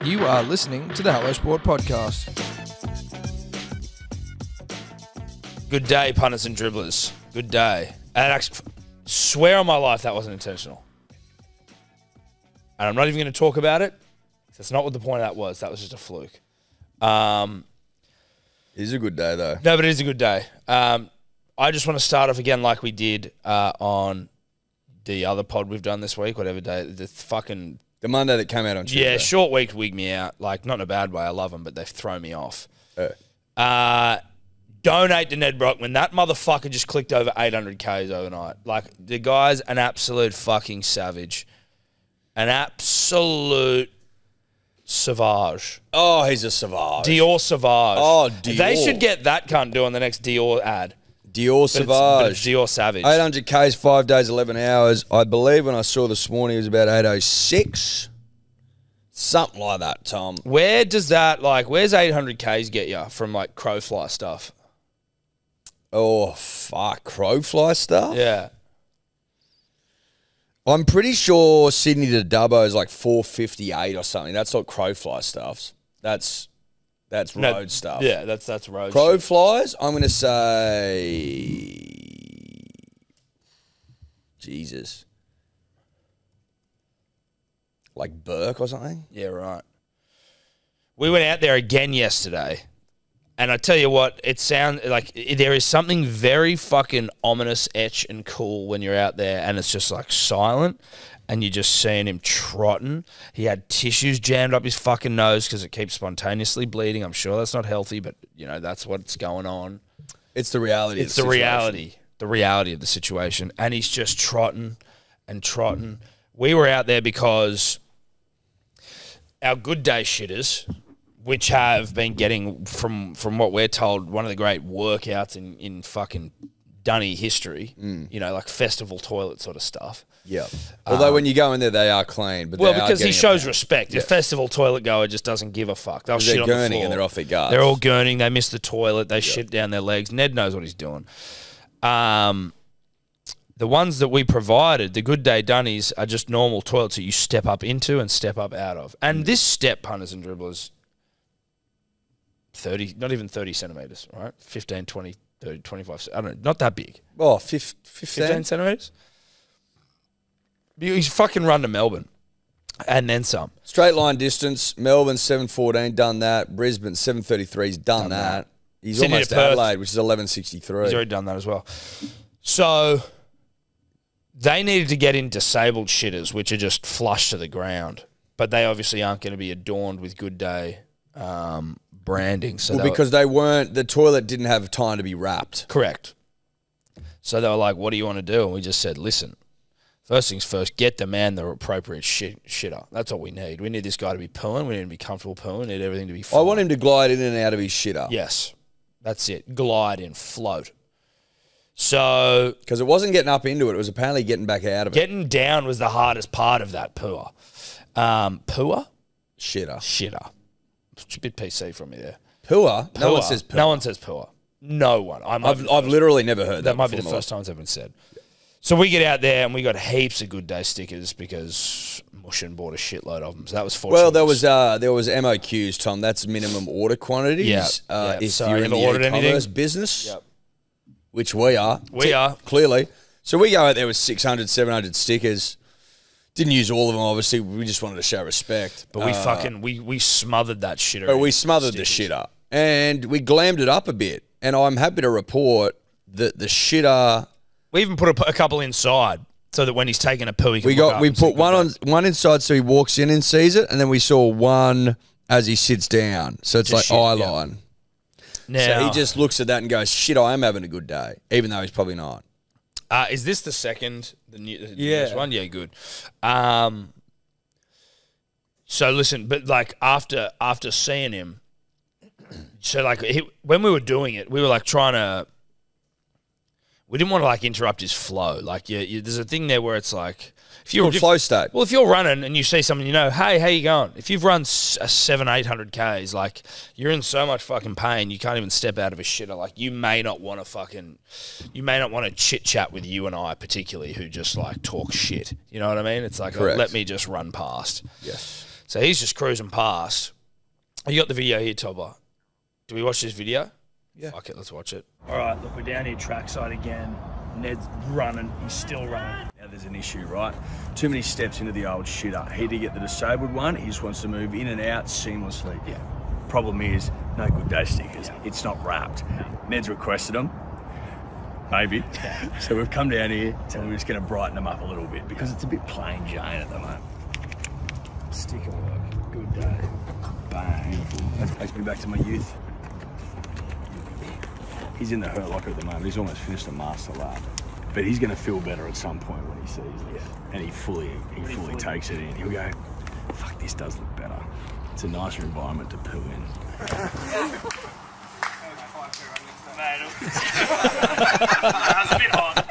You are listening to the Hello Sport Podcast. Good day, punters and dribblers. Good day. And actually, swear on my life that wasn't intentional. And I'm not even going to talk about it. That's not what the point of that was. That was just a fluke. It is a good day, though. No, but it is a good day. I just want to start off again like we did on the other pod we've done this week, whatever day. The Monday that came out on Tuesday. Yeah, short week wig me out. Like, not in a bad way. I love them, but they've thrown me off. Donate to Ned Brockman. That motherfucker just clicked over 800 Ks overnight. Like, the guy's an absolute fucking savage. An absolute savage. Oh, he's a savage. Dior Savage. Oh, Dior. They should get that cunt doing the next Dior ad. Dior Savage. But it's Dior Savage. 800 Ks, 5 days, 11 hours. I believe when I saw this morning, it was about 806. Something like that, Tom. Where does that, like, where's 800 Ks get you from, like, crowfly stuff? Oh, fuck. Crowfly stuff? Yeah. I'm pretty sure Sydney to Dubbo is like 458 or something. That's not crowfly stuff. That's road stuff. Yeah, that's road Crow shit. flies, I'm going to say... Jesus. Like Burke or something? Yeah, right. We went out there again yesterday, and I tell you what, it sounds like there is something very fucking ominous, etch, and cool when you're out there, and it's just like silent, and you're just seeing him trotting. He had tissues jammed up his fucking nose because it keeps spontaneously bleeding. I'm sure that's not healthy, but, you know, that's what's going on. It's the reality It's the reality. The reality of the situation. And he's just trotting and trotting. We were out there because our good day shitters, which have been getting, from what we're told, one of the great workouts in fucking dunny history, you know, like festival toilet sort of stuff. Yeah. Although when you go in there, they are clean. But Well, they are because he getting shows a- respect. Yeah. The festival toilet goer just doesn't give a fuck. They'll shit They're on the gurning floor. and they're off their guards. They're all gurning. They miss the toilet. They shit down their legs. Ned knows what he's doing. The ones that we provided, the good day dunnies, are just normal toilets that you step up into and step up out of. And this step, punters and dribblers, 30, not even 30 centimetres, right? 15, 20, 30, 25, I don't know, not that big. Oh, 15 15? centimetres? He's fucking run to Melbourne. And then some. Straight line distance, Melbourne 7:14, done that. Brisbane 7:33's done that. He's Sydney almost to Perth. Adelaide, which is 11:63. He's already done that as well. So they needed to get in disabled shitters, which are just flush to the ground. But they obviously aren't going to be adorned with good day branding. So Well, because they weren't, the toilet didn't have time to be wrapped. correct. So they were like, what do you want to do? And we just said, listen, first things first, get the man the appropriate shitter. That's all we need. We need this guy to be pooing. We need him to be comfortable pooing. We need everything to be fine. I want him to glide in and out of his shitter. Yes, that's it. Glide in, float. So Because it wasn't getting up into it. It was apparently getting back out of it. getting down was the hardest part of that pooer. Pooer? Shitter. Shitter. It's a bit PC from me there. Pooer? No Pooer. one says pooer. No one says pooer. No one. I've literally never heard that. That might be the before. first time it's ever been said. So we get out there and we got heaps of good day stickers because Mushin bought a shitload of them. So that was fortunate. Well, there was MOQs, Tom. That's minimum order quantities. Yeah. If So you're you in ever the ordered e-commerce anything? business, Yep. which we are. We are. Clearly. So we go out there with 600, 700 stickers. Didn't use all of them, obviously. We just wanted to show respect. But we fucking, we smothered that shitter. But in we smothered stickers. the shitter. And we glammed it up a bit. And I'm happy to report that the shitter... We even put a couple inside so that when he's taking a poo, he can We look up and see put one inside so he walks in and sees it, and then we saw one as he sits down. So it's Just like shit, eye yeah. line. Now, So he just looks at that and goes, shit, I am having a good day, even though he's probably not. is this the second, the newest Yeah. one? Yeah, good. So listen, but like after seeing him, so like when we were doing it, we were like trying to. We didn't want to like interrupt his flow. Like, there's a thing there where it's like if you're Flow state. Well, if you're running and you see someone, you know, hey, how you going? If you've run a 700-800 Ks, like you're in so much fucking pain, you can't even step out of a shitter. Like you may not want to chit chat with you and I particularly, who just like talk shit. You know what I mean? It's like, Correct. let me just run past. Yes. So he's just cruising past. You got the video here, Tobler. Do we watch this video? Yeah. Fuck it, let's watch it. All right, look, we're down here trackside again. Ned's running. He's still running. Now there's an issue, right? Too many steps into the old shitter. He to get the disabled one. He just wants to move in and out seamlessly. Yeah. Problem is, no good day stickers. It's not wrapped. Ned's requested them. Maybe. So we've come down here and we're just going to brighten them up a little bit because it's a bit plain Jane at the moment. Sticker work. Good day. Bang. Beautiful. That takes me back to my youth. He's in the hurt locker at the moment. He's almost finished the master lap. But he's going to feel better at some point when he sees this. And he fully takes it in. He'll go, fuck, this does look better. It's a nicer environment to poo in. That's a bit hot.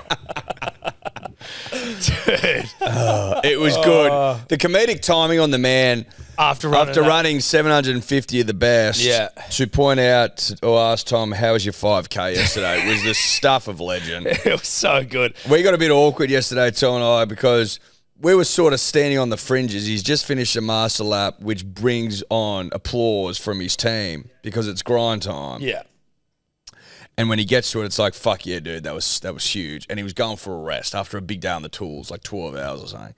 Dude. It was good. The comedic timing on the man After running 750 of the best, Yeah. to point out or ask Tom, how was your 5K yesterday, was the stuff of legend. It was so good. We got a bit awkward yesterday, Tom and I, because we were sort of standing on the fringes. He's just finished a master lap, which brings on applause from his team because it's grind time. Yeah. And when he gets to it, it's like, fuck yeah, dude, that was huge. And he was going for a rest after a big day on the tools, like 12 hours or something.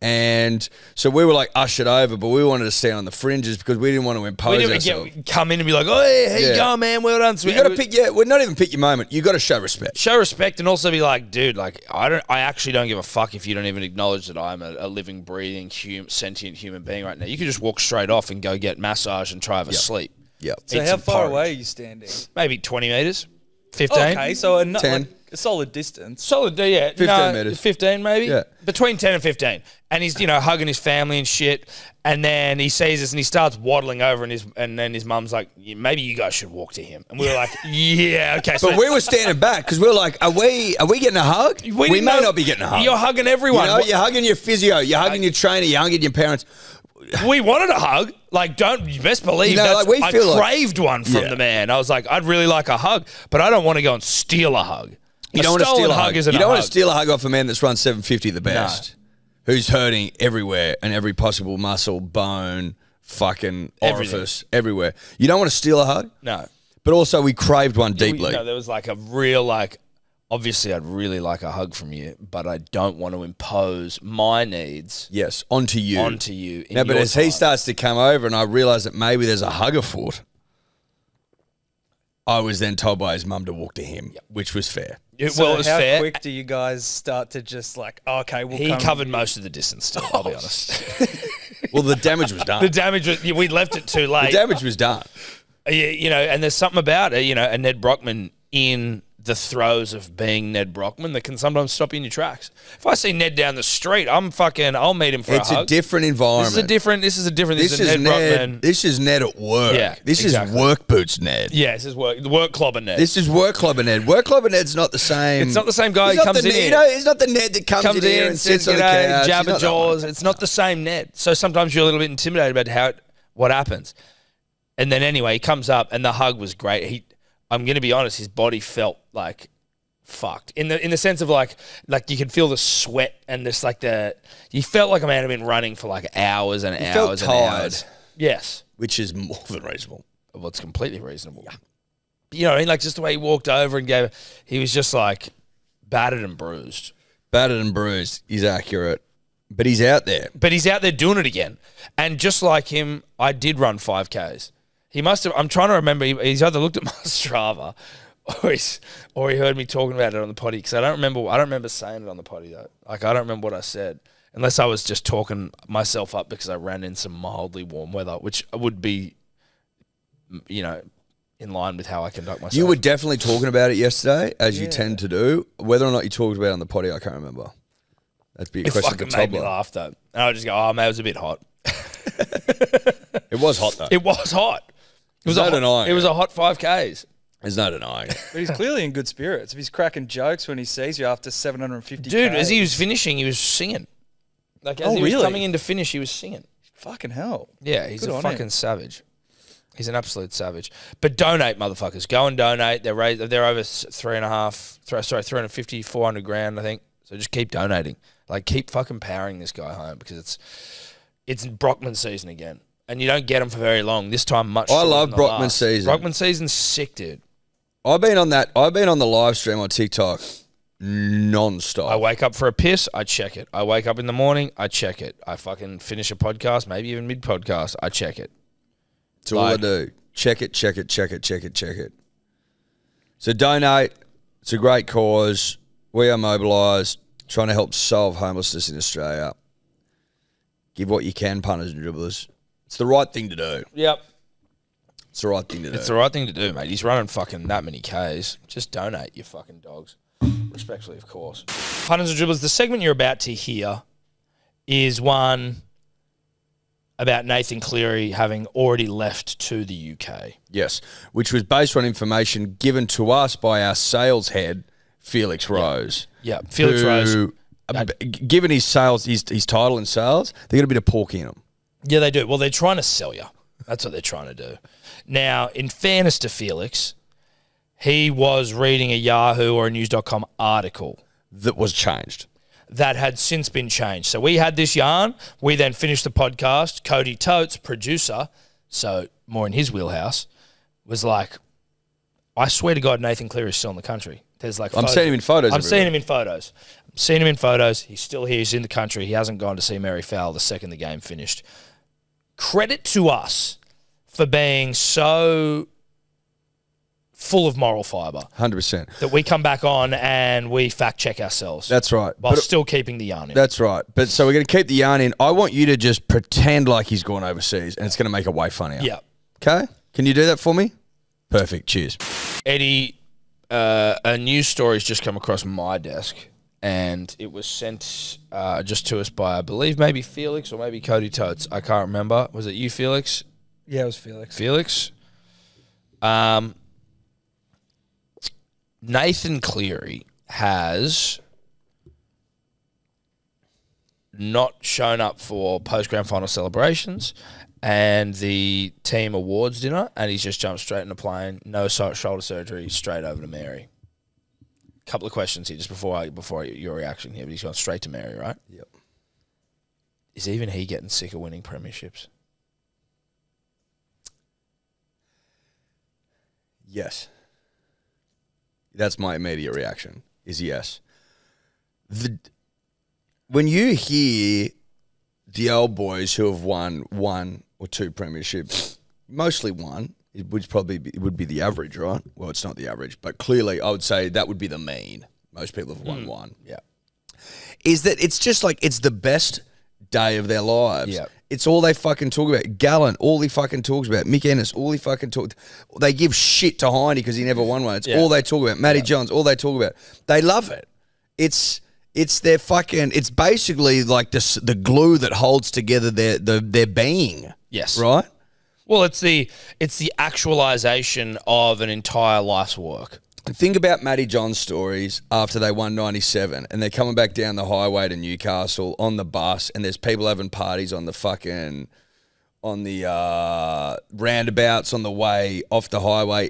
And so we were like ushered over, but we wanted to stand on the fringes because we didn't want to impose We didn't ourselves. come in and be like, oh, hey, how you going, man? Well done. So You got to pick, well, not even pick your moment. You got to show respect. show respect and also be like, dude, like I actually don't give a fuck if you don't even acknowledge that I'm a living, breathing, sentient human being right now. You could just walk straight off and go get massage and try have a sleep. Yep. So Eat how some far porridge. away are you standing? Maybe 20 metres, 15. Okay, so 10. like a solid distance. Solid, yeah. 15 metres. 15 maybe? Yeah. Between 10 and 15. And he's, hugging his family and shit. And then he sees us and he starts waddling over and then his mum's like, maybe you guys should walk to him. And we were like, yeah, okay. So But we were standing back because we were like, are we getting a hug? We didn't may know- not be getting a hug. You're hugging everyone. You're hugging your physio. You're hugging your trainer. You're hugging your parents. We wanted a hug. Like, you best believe like, we I feel like- craved one from the man. I was like, I'd really like a hug, but I don't want to go and steal a hug. You don't want to steal a hug. Isn't You don't a want hug. to steal a hug off a man that's run 750 the best, who's hurting everywhere and every possible muscle, bone, fucking orifice, everywhere. You don't want to steal a hug, No. but also we craved one deeply. There was like a real, obviously I'd really like a hug from you, but I don't want to impose my needs Yes, onto you. onto you. In Now, but your as he time. starts to come over and I realise that maybe there's a hug afoot, I was then told by his mum to walk to him, which was fair. It, So well, it was how fair. quick do you guys start to just like, okay, we'll He come. covered most of the distance still, I'll be honest. Well, the damage was done. The damage was, we left it too late. The damage was done. And there's something about it, a Ned Brockman in the throes of being Ned Brockman that can sometimes stop you in your tracks. If I see Ned down the street, I'll meet him for It's a a hug. different environment. This is Ned Brockman. This is Ned at work. Yeah, this exactly. is work boots Ned. Yeah, this is the work club and Ned. This is work club and Ned. Work club and Ned's not the same. It's not the same guy He's who not comes the in Ned- here. He's not the Ned that comes in here and sits on the couch. He's jabber not that jaws. one. It's not the same Ned. So sometimes you're a little bit intimidated about what happens. And then anyway, he comes up and the hug was great. I'm going to be honest, his body felt like fucked in the sense of like you could feel the sweat and this you felt like a man had been running for like hours and hours felt and tired. hours. Yes. Which is more than reasonable. Well, it's completely reasonable. Yeah. You know what I mean? Like just the way he walked over and he was just like battered and bruised. Battered and bruised. He's accurate. But he's out there. But he's out there doing it again. And just like him, I did run 5Ks. He must have, I'm trying to remember, he's either looked at my Strava or he heard me talking about it on the potty because I don't remember saying it on the potty though. Like I don't remember what I said unless I was just talking myself up because I ran in some mildly warm weather, which would be, in line with how I conduct myself. You were definitely talking about it yesterday, as you tend to do. Whether or not you talked about it on the potty, I can't remember. That'd be a It question fucking for made me Tobler. laugh though. And I just go, oh man, it was a bit hot. It was hot though. It was hot. It was No a hot, denying It was it. a hot 5Ks. There's no denying it. But he's clearly in good spirits. If he's cracking jokes when he sees you after 750 Dude, as he was finishing, he was singing. Like as he was really? coming in to finish, he was singing. fucking hell. Yeah, he's Good a on fucking him. savage. He's an absolute savage. But donate, motherfuckers. Go and donate. They're over 350, 400 grand, I think. So just keep donating. Like keep fucking powering this guy home because it's Brockman season again. And you don't get them for very long. This time, much I shorter love than the Brockman last. season. Brockman season's sick, dude. I've been on the live stream on TikTok non-stop. I wake up for a piss, I check it. I wake up in the morning, I check it. I fucking finish a podcast, maybe even mid-podcast, I check it. That's all I do. Check it. So donate. It's a great cause. We are mobilised, trying to help solve homelessness in Australia. Give what you can, punters and dribblers. It's the right thing to do. Yep. It's the right thing to do. It's the right thing to do, mate. He's running fucking that many Ks. Just donate, you fucking dogs. Respectfully, of course. Punters and dribblers, the segment you're about to hear is one about Nathan Cleary having already left to the UK. Yes, which was based on information given to us by our sales head, Felix Rose. Yeah, Felix Rose. Who, given his sales, his title in sales, they got a bit of pork in him. Yeah, they do. Well, they're trying to sell you. That's what they're trying to do. Now, in fairness to Felix, he was reading a Yahoo or a News.com article That was changed. that had since been changed. So we had this yarn. We then finished the podcast. Cody Totes, producer, so more in his wheelhouse, was like, I swear to God, Nathan Cleary is still in the country. There's like I'm seeing him in photos. I'm seeing him in photos. I'm seeing him in photos. He's still here. He's in the country. He hasn't gone to see Mary Fowl the second the game finished. Credit to us for being so full of moral fibre 100%. that we come back on and we fact check ourselves. That's right. While But- still keeping the yarn in. That's right. But so we're going to keep the yarn in. I want you to just pretend like he's gone overseas, and it's going to make it way funnier. Yeah. Okay? Can you do that for me? Perfect. Cheers. Eddie, a news story's just come across my desk, and it was sent just to us by, I believe, maybe Felix or maybe Cody Totes. I can't remember. Was it you, Felix? Yeah, it was Felix. Felix? Nathan Cleary has not shown up for post-grand final celebrations and the team awards dinner, and he's just jumped straight in a plane, no shoulder surgery, straight over to Mary. Couple of questions here just before your reaction here, but he's gone straight to Mary, right? Yep. Is even he getting sick of winning premierships? Yes. That's my immediate reaction, is yes. When you hear the old boys who have won one or two premierships, mostly one, it would be the average, right? Well, it's not the average, but clearly I would say that would be the mean. Most people have won one. Yeah. Is that it's just like it's the best day of their lives. Yeah. It's all they fucking talk about. Gallen, all he fucking talks about. Mick Ennis, all he fucking talks. They give shit to Hindy because he never won one. It's all they talk about. Matty Johns, all they talk about. They love it. It's their fucking. It's basically like the glue that holds together their being. Yes. Right. Well, it's the actualization of an entire life's work. Think about Matty John's stories after they won 97 and they're coming back down the highway to Newcastle on the bus and there's people having parties on the roundabouts on the way off the highway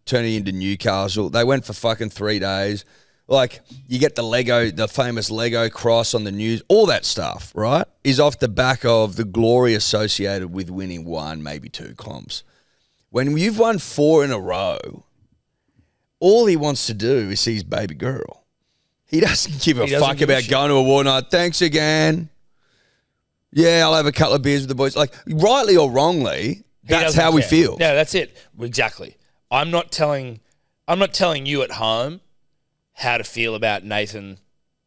turning into Newcastle. They went for fucking 3 days. Like, you get the famous Lego cross on the news, all that stuff, right, is off the back of the glory associated with winning one, maybe two comps. When you've won 4 in a row, all he wants to do is see his baby girl. He doesn't give a fuck about going to award night. Thanks again. Yeah, I'll have a couple of beers with the boys. Like, rightly or wrongly, that's how we feel. Yeah, that's it. Exactly. I'm not telling you at home how to feel about Nathan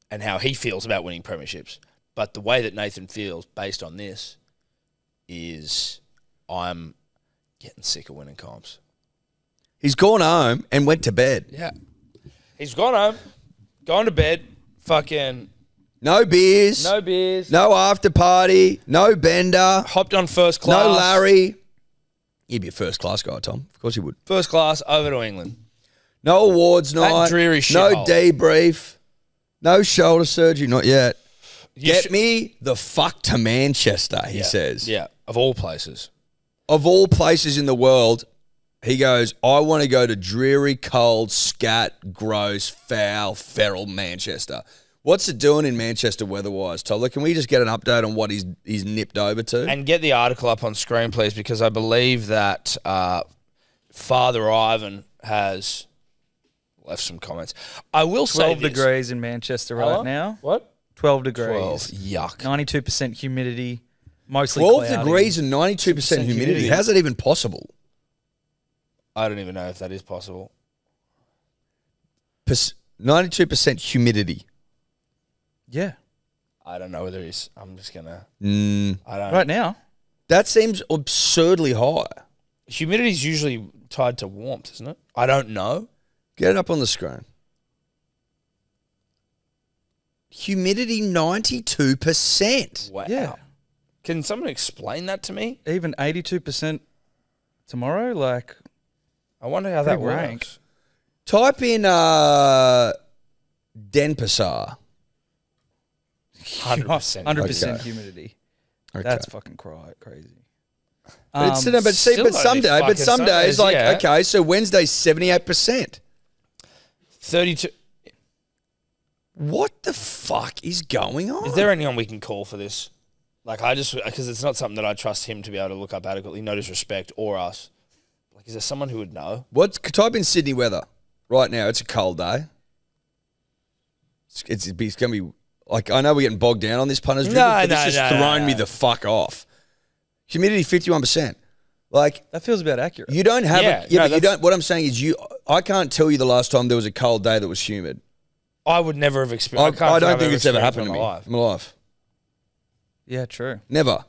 and how he feels about winning premierships. But the way that Nathan feels based on this is I'm getting sick of winning comps. He's gone home and went to bed. Yeah. He's gone home, gone to bed, fucking No beers. No after party. No bender. hopped on first class. No Larry. He'd be a first class guy, Tom. Of course he would. First class over to England. No awards That night. dreary No shithole. debrief. No shoulder surgery. Not yet. You Get me the fuck to Manchester, he says. Yeah, of all places. Of all places in the world, he goes, I want to go to dreary, cold, scat, gross, foul, feral Manchester. What's it doing in Manchester weather-wise, Toddler? Can we just get an update on what he's nipped over to? And get the article up on screen, please, because I believe that Father Ivan has left some comments. I will say 12 this. degrees in Manchester right now. What? 12 degrees. 12. Yuck. 92% humidity. Mostly 12 cloudy. degrees and 92% humidity. How's that even possible? I don't even know if that is possible. 92% humidity. Yeah. I don't know whether it is. I'm just going to... I don't Right now. That seems absurdly high. Humidity is usually tied to warmth, isn't it? I don't know. Get it up on the screen. Humidity 92%. Wow. Yeah. Can someone explain that to me? Even 82% tomorrow. Like, I wonder how that Pretty rank. works. Type in Denpasar. 100%. 100% Okay. humidity. Okay. That's fucking crazy. But some still only fucking some some days, days, like, yeah. okay, so Wednesday's 78%. 32. What the fuck is going on? Is there anyone we can call for this? Like, because it's not something that I trust him to be able to look up adequately, no disrespect, or us. Like, is there someone who would know? Type in Sydney weather right now. It's a cold day. It's going to be like, I know we're getting bogged down on this punters dribble, but it's just thrown me the fuck off. Humidity 51%. Like, That feels about accurate. you don't have Yeah, but you that's- don't. What I'm saying is, I can't tell you the last time there was a cold day that was humid. I would never have experienced. I don't think it's ever happened to me Life. in my life. Yeah, true. Never.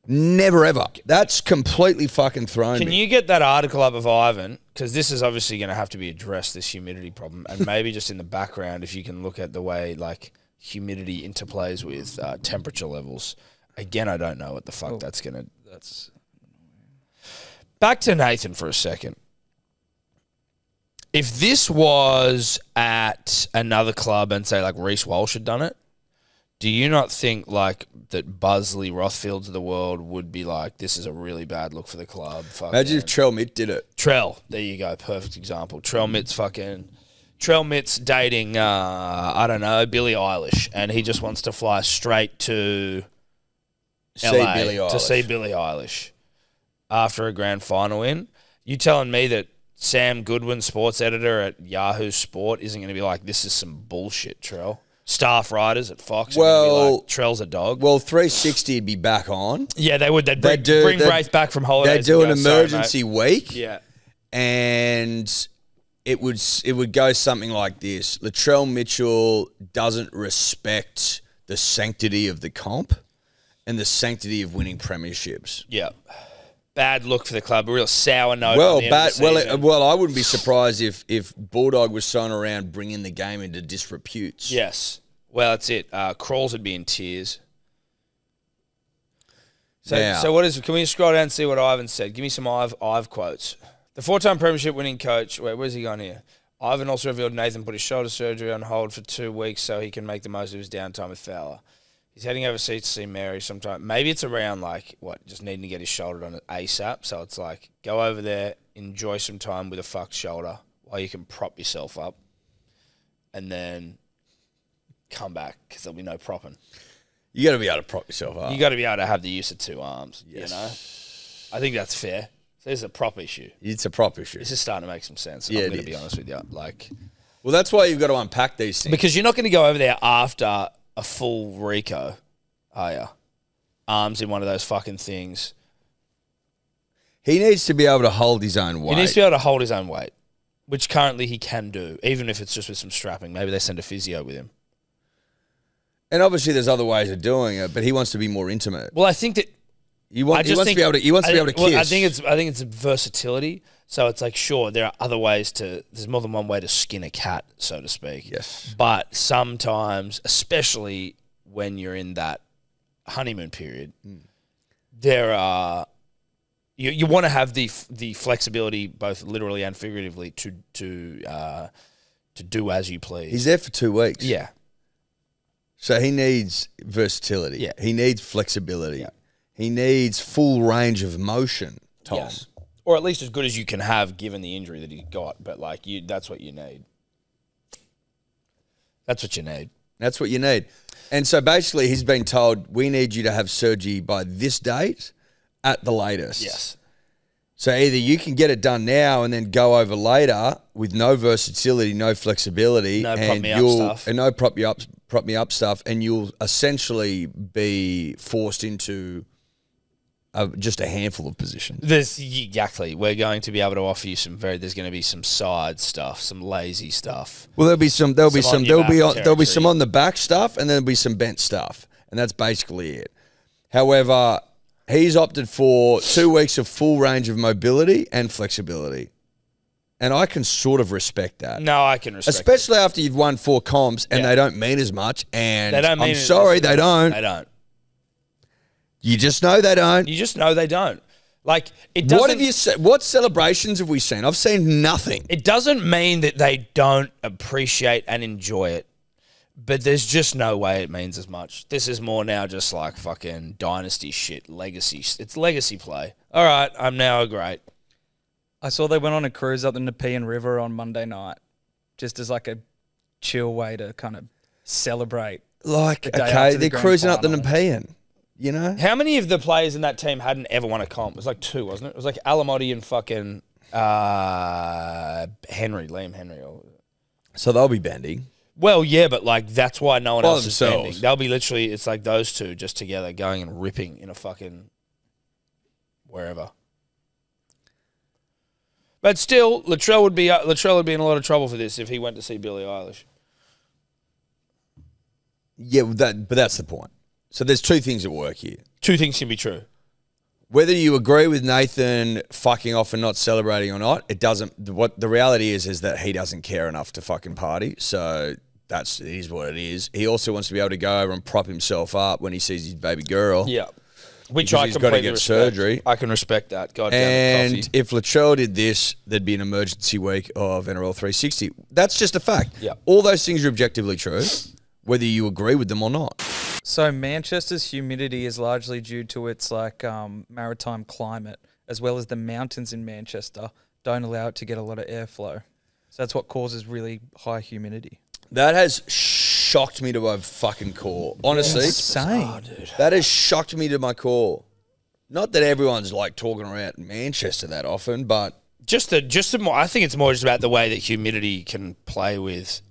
Never ever. That's completely fucking thrown Can me. you get that article up of Ivan? Because this is obviously going to have to be addressed, this humidity problem. And maybe just in the background, if you can look at the way like humidity interplays with temperature levels. Again, I don't know what the fuck that's going to... That's back to Nathan for a second. If this was at another club and say like Reece Walsh had done it, do you not think like that Buzzley, Rothfields of the world would be like, this is a really bad look for the club? Imagine if Trell Mitt did it. Trell, there you go, perfect example. Trell Mitt's dating, I don't know, Billie Eilish, and he just wants to fly straight to LA to see Billie Eilish after a grand final win. You telling me that Sam Goodwin, sports editor at Yahoo Sport, isn't going to be like, this is some bullshit, Trell? Staff writers at Fox are gonna be like, Trell's a dog. Well, 360 would be back on. Yeah, they would. They'd bring Rafe back from holidays. They'd do an and go, "Sorry, emergency mate." week. Yeah. And it would go something like this. Latrell Mitchell doesn't respect the sanctity of the comp and the sanctity of winning premierships. Yeah. Bad look for the club. A real sour note. Well, on the end of the season. I wouldn't be surprised if Bulldog was thrown around bringing the game into disreputes. Yes. Well, that's it. Crawls would be in tears. So, Now- so what is? Can we just scroll down and see what Ivan said? Give me some Ive quotes. The four-time premiership winning coach. Wait, where's he gone here? Ivan also revealed Nathan put his shoulder surgery on hold for 2 weeks so he can make the most of his downtime with Fowler. He's heading overseas to see Mary sometime. Maybe it's around just needing to get his shoulder done ASAP. So it's like, go over there, enjoy some time with a fucked shoulder while you can prop yourself up, and then come back because there'll be no propping. You got to be able to prop yourself up. You got to be able to have the use of 2 arms. Yes. You know, I think that's fair. So there's a prop issue. It's a prop issue. This is starting to make some sense. Yeah, I'm it going to be is. honest with you, Well, that's why you've got to unpack these things. because you're not going to go over there after a full Rico, are you? Arms in one of those fucking things. He needs to be able to hold his own weight. He needs to be able to hold his own weight, which currently he can do, even if it's just with some strapping. Maybe they send a physio with him. And obviously, there's other ways of doing it, but he wants to be more intimate. Well, I think that He wants to be able to kiss. Well, I think it's versatility. So it's like, sure, there are other ways there's more than one way to skin a cat, so to speak. Yes. But sometimes, especially when you're in that honeymoon period, there are you want to have the flexibility, both literally and figuratively, to do as you please. He's there for 2 weeks. Yeah. So he needs versatility. Yeah. He needs flexibility. Yeah. He needs full range of motion, Tom. Yes. Or at least as good as you can have given the injury that he got. But that's what you need. That's what you need. That's what you need. And so basically he's been told, we need you to have surgery by this date at the latest. Yes. So either you can get it done now and then go over later with no versatility, no flexibility, No prop and me up you'll stuff. and no prop me up stuff, and you'll essentially be forced into just a handful of positions. Exactly. We're going to be able to offer you there's going to be some side stuff, some lazy stuff. Well, there'll be some on your back there'll be some territory. on the back stuff, and there'll be some bent stuff, and that's basically it. However, he's opted for 2 weeks of full range of mobility and flexibility. And I can sort of respect that. No, I can respect Especially after you've won 4 comps and Yeah. they don't mean as much. And They don't mean I'm it- sorry, they don't. They don't. You just know they don't. You just know they don't. Like, it doesn't... What have you what celebrations have we seen? I've seen nothing. It doesn't mean that they don't appreciate and enjoy it, but there's just no way it means as much. This is more now just like fucking dynasty shit, legacy. It's legacy play. All right, I'm now a great. I saw they went on a cruise up the Nepean River on Monday night, just as like a chill way to kind of celebrate. Like, The day okay, after the they're grand cruising up the final. Nepean, you know? How many of the players in that team hadn't ever won a comp? It was like 2, wasn't it? It was like Alamotti and fucking Liam Henry. So they'll be bending. Well, yeah, but like that's why no one By else is themselves. bending. They'll be literally, it's like those two just together going and ripping in a fucking wherever. But still, Latrell would be in a lot of trouble for this if he went to see Billie Eilish. Yeah, but that's the point. So there's 2 things at work here. 2 things can be true. Whether you agree with Nathan fucking off and not celebrating or not, it doesn't. What the reality is that he doesn't care enough to fucking party. So it is what it is. He also wants to be able to go over and prop himself up when he sees his baby girl. Yeah. Which Because I he's gotta completely get respect. surgery. I can respect that. God damn And it, coffee. if Latrell did this, there'd be an emergency week of NRL 360. That's just a fact. Yeah. All those things are objectively true, whether you agree with them or not. So Manchester's humidity is largely due to its like maritime climate, as well as the mountains in Manchester don't allow it to get a lot of airflow. So that's what causes really high humidity. That has shocked me to my fucking core. Honestly, Insane. that has shocked me to my core. Not that everyone's like talking around Manchester that often, but Just the more, I think it's more just about the way that humidity can play with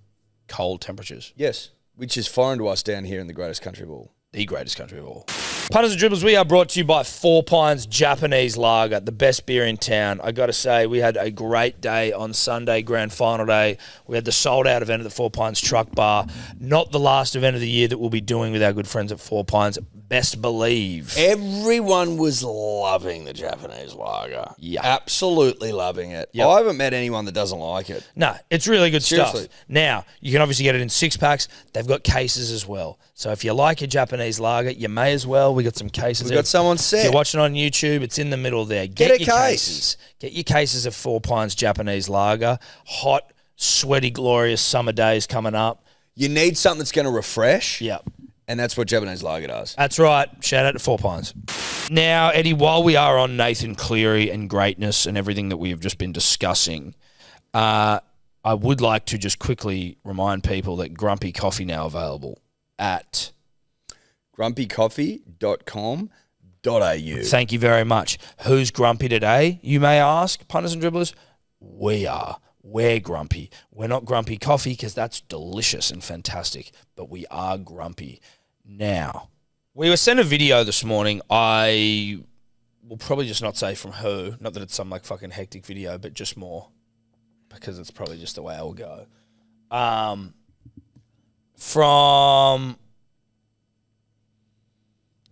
cold temperatures. yes, which is foreign to us down here in the greatest country of all. The greatest country of all. Punters and Dribblers, we are brought to you by 4 Pines Japanese Lager, the best beer in town. I got to say, we had a great day on Sunday, grand final day. We had the sold-out event at the 4 Pines Truck Bar. Not the last event of the year that we'll be doing with our good friends at 4 Pines. Best believe. Everyone was loving the Japanese lager. Yeah. Absolutely loving it. Yep. I haven't met anyone that doesn't like it. No, it's really good Seriously. stuff. Now, you can obviously get it in 6-packs. They've got cases as well. So if you like a Japanese lager, you may as well. We got some cases. We've got someone If set. you're watching on YouTube, it's in the middle there. Get a your case. cases. Get your cases of 4 Pines Japanese lager. Hot, sweaty, glorious summer days coming up. You need something that's going to refresh. Yep. And that's what Japanese lager does. That's right. Shout out to 4 Pines. Now, Eddie, while we are on Nathan Cleary and greatness and everything that we have just been discussing, I would like to just quickly remind people that Grumpy Coffee now available at... grumpycoffee.com.au. Thank you very much. Who's grumpy today, you may ask, punters and dribblers? We are. We're grumpy. We're not grumpy coffee because that's delicious and fantastic, but we are grumpy. Now, we were sent a video this morning. I will probably just not say from who, not that it's some like fucking hectic video, but just more because it's probably just the way I will go. From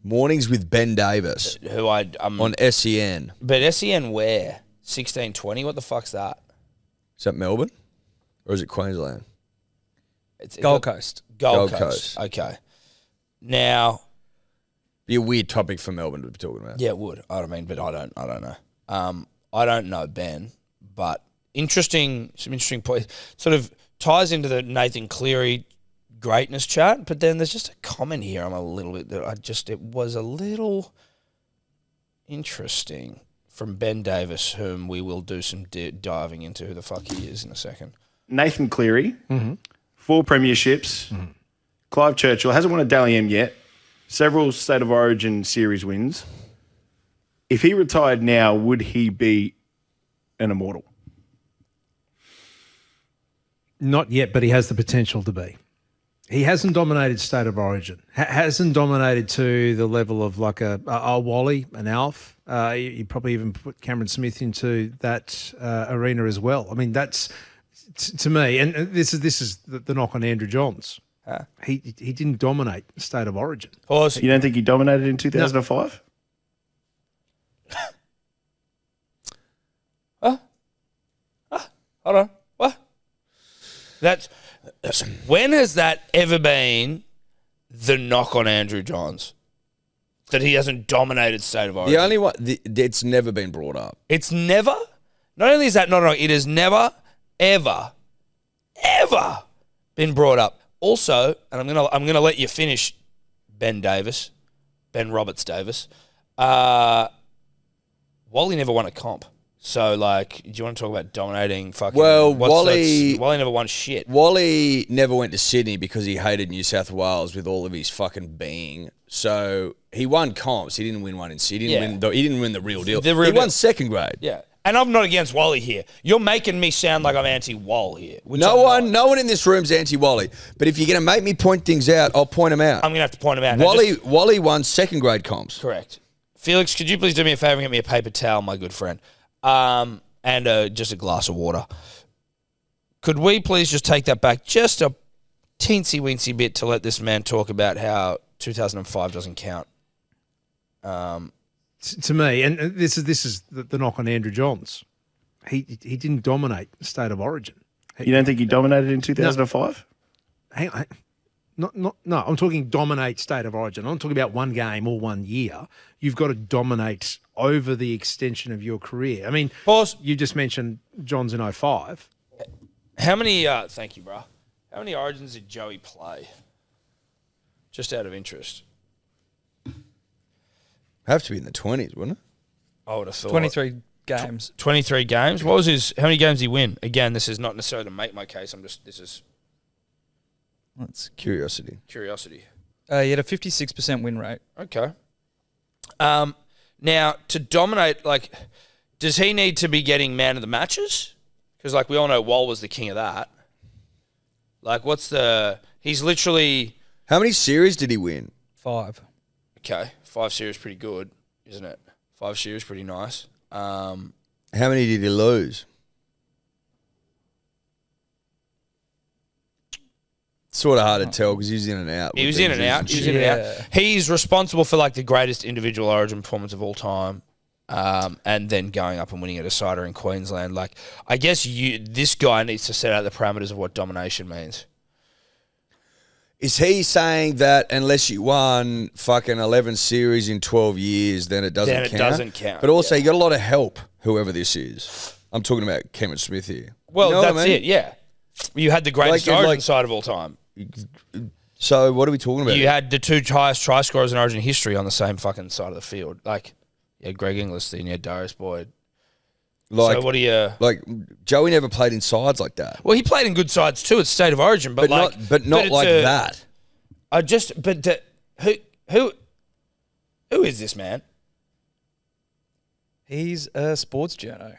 Mornings with Ben Davis who I'm on SEN. but SEN where? 1620? What the fuck's that? Is that Melbourne? Or is it Queensland? It's Gold Coast. Gold Gold Coast. Coast. Okay. Be Be a weird topic for Melbourne to be talking about. yeah, it would. I mean, but I don't know. I don't know Ben, but some interesting points. Sort of ties into the Nathan Cleary greatness chat, but then there's just a comment here. I'm a little bit it was a little interesting from Ben Davis, whom we will do some diving into who the fuck he is in a second. Nathan Cleary, 4 premierships, Clive Churchill hasn't won a Dally M yet. Several State of Origin series wins. If he retired now, would he be an immortal? Not yet, but he has the potential to be. He hasn't dominated State of Origin. Hasn't dominated to the level of like a Wally, an Alf. You probably even put Cameron Smith into that arena as well. I mean, that's to me, and this is the knock on Andrew Johns. He didn't dominate State of Origin. Pause. You don't think he dominated in 2005? Hold on. What? That's when has that ever been the knock on Andrew Johns? That he hasn't dominated State of Origin. The only one, it's never been brought up. It's never. Not only is that not, it has never, ever been brought up. Also, and I'm gonna let you finish, Ben Roberts Davis. Wally never won a comp. So, like, do you want to talk about dominating fucking... Well, Wally never won shit. Wally never went to Sydney because he hated New South Wales with all of his fucking being. So, he won comps. He didn't win one in Sydney. He didn't win the real deal. He won second grade. Yeah. And I'm not against Wally here. You're making me sound like I'm anti-Wall here. No one in this room's anti-Wally. But if you're going to make me point things out, I'll point them out. I'm going to have to point them out. Wally won second grade comps. Correct. Felix, could you please do me a favour and get me a paper towel, my good friend? And just a glass of water. Could we please just take that back just a teensy-weensy bit to let this man talk about how 2005 doesn't count? To me, and this is the knock on Andrew Johns. He didn't dominate State of Origin. You don't think he dominated in 2005? Hang on. No, I'm talking dominate State of Origin. I'm talking about one game or 1 year. You've got to dominate over the extension of your career. I mean, Pause. You just mentioned Johns in 05. How many, thank you, bro. How many Origins did Joey play? Just out of interest. Have to be in the 20s, wouldn't it? I would have thought. 23 games. 23 games? What was how many games did he win? Again, this is not necessarily to make my case. This is That's curiosity. curiosity. He had a 56% win rate. Okay. Now, to dominate, like, does he need to be getting man of the matches? Because, like, we all know Wall was the king of that. Like, he's literally... How many series did he win? 5. Okay, 5 series pretty good, isn't it? 5 series pretty nice. How many did he lose? Sort of hard to tell because he was in and out. He was in and out. He's responsible for, like, the greatest individual Origin performance of all time. And then going up and winning a decider in Queensland. Like, I guess this guy needs to set out the parameters of what domination means. Is he saying that unless you won fucking 11 series in 12 years, then it doesn't count? Doesn't count. But also, you got a lot of help, whoever this is. I'm talking about Cameron Smith here. Well, you know that's what I mean? it, yeah. You had the greatest Origin side of all time. So what are we talking about? You had the 2 highest try scorers in Origin history on the same fucking side of the field. Like, you had Greg Inglis, then you had Darius Boyd. Like, so what do you... Like, Joey never played in sides like that. Well, he played in good sides too at State of Origin, but like... not like that. Who is this man? He's a sports journo.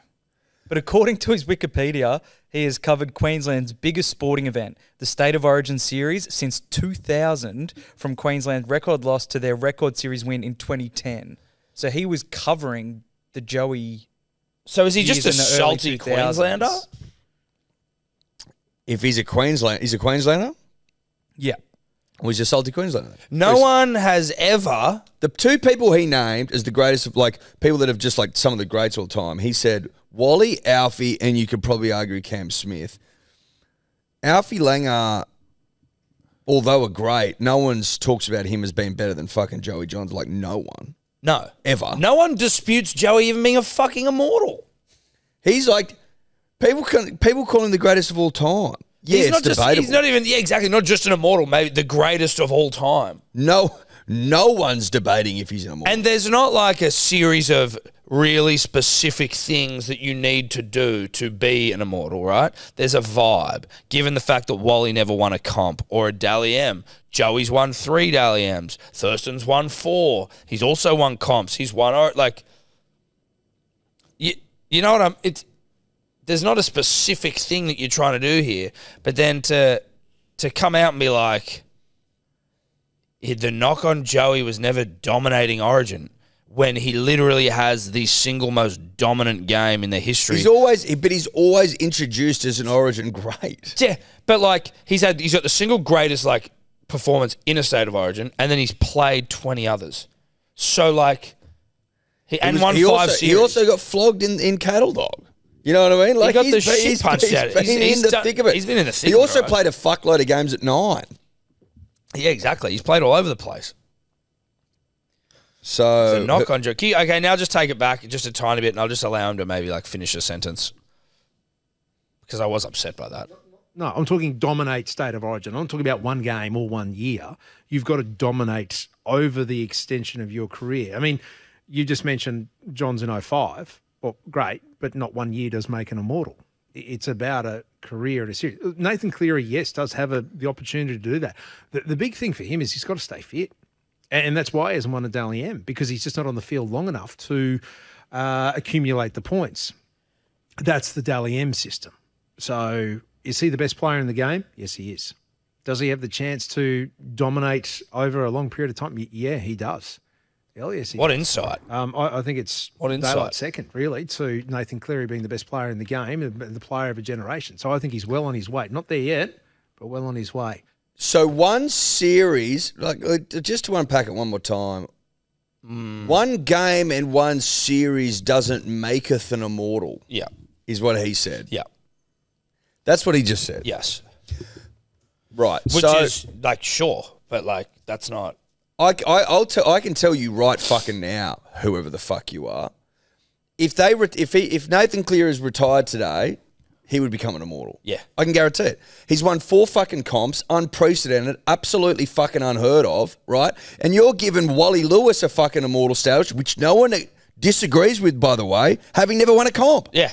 But according to his Wikipedia, he has covered Queensland's biggest sporting event, the State of Origin series, since 2000, from Queensland's record loss to their record series win in 2010. So he was covering the Joey. So is he just a years in the early salty 2000s. Queenslander? If he's a Queenslander? Yeah. Or he's a salty Queenslander? No one has ever... The 2 people he named as the greatest of, like, people that have just, like, some of the greats all time, he said Wally, Alfie, and you could probably argue Cam Smith. Alfie Langer, although a great, no one's talks about him as being better than fucking Joey Johns. Like, no one. No. Ever. No one disputes Joey even being a fucking immortal. He's like, people call him the greatest of all time. Yeah, it's debatable. He's not even, exactly, not just an immortal, maybe the greatest of all time. No no one's debating if he's an immortal. And there's not like a series of really specific things that you need to do to be an immortal, right? There's a vibe. Given the fact that Wally never won a comp or a Dally M, Joey's won 3 Dally M's, Thurston's won 4. He's also won comps. He's won like, you know what there's not a specific thing that you're trying to do here, but then to come out and be like, the knock on Joey was never dominating Origin when he literally has the single most dominant game in the history. He's always introduced as an Origin great. Yeah, but like he's got the single greatest like performance in a State of Origin, and then he's played 20 others. So like, won 5 series. He also got flogged in Cattle Dog. You know what I mean? Like he got the shit punched out. He's been in the thick of it. He's been in the thick He of it. also played a fuckload of games at 9. Yeah, exactly. He's played all over the place. So The knock on Joe. Okay, now just take it back just a tiny bit, and I'll just allow him to maybe like finish a sentence because I was upset by that. No, I'm talking dominate State of Origin. I'm talking about one game or 1 year. You've got to dominate over the extension of your career. I mean, you just mentioned John's in 05. Well, great, but not 1 year does make an immortal. It's about a career and a series. Nathan Cleary, yes, does have the opportunity to do that. The big thing for him is he's got to stay fit. And that's why he hasn't won a Dally M, because he's just not on the field long enough to accumulate the points. That's the Dally M system. So is he the best player in the game? Yes, he is. Does he have the chance to dominate over a long period of time? Yeah, he does. Hell yes, he What does. insight? I think it's What insight? daylight second, really, to Nathan Cleary being the best player in the game and the player of a generation. So I think he's well on his way. Not there yet, but well on his way. So one series, just to unpack it one more time, one game and one series doesn't maketh an immortal, Yeah. is what he said. Yeah. That's what he just said. Yes. Right. Which so is like sure, but like that's not. I can tell you right fucking now, whoever the fuck you are, if Nathan Cleary is retired today, he would become an immortal. Yeah. I can guarantee it. He's won 4 fucking comps, unprecedented, absolutely fucking unheard of, right? And you're giving Wally Lewis a fucking immortal status, which no one disagrees with, by the way, having never won a comp. Yeah.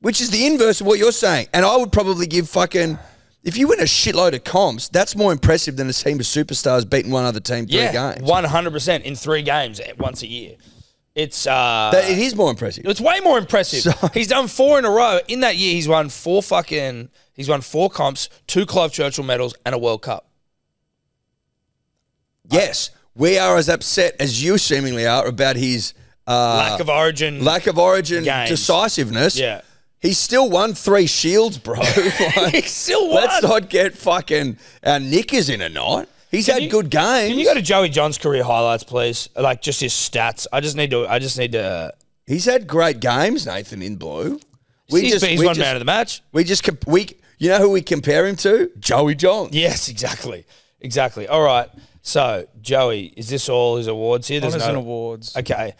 Which is the inverse of what you're saying. And I would probably give fucking... If you win a shitload of comps, that's more impressive than a team of superstars beating one other team 3 games. 100% in 3 games once a year. It's It is more impressive. It's way more impressive. He's done 4 in a row. In that year, he's won 4 comps, 2 Clive Churchill medals, and a World Cup. Yes, we are as upset as you seemingly are about his Lack of origin games. decisiveness. Yeah. He's still won 3 shields, bro. Like, He still won. Let's not get fucking our knickers in a knot. He's had good games. Can you go to Joey John's career highlights, please? Like just his stats. I just need to. He's had great games, Nathan, in blue. He's won man of the match. You know who we compare him to? Joey John. Yes, exactly. All right. So Joey, is this all his awards here? Honours and awards. Okay.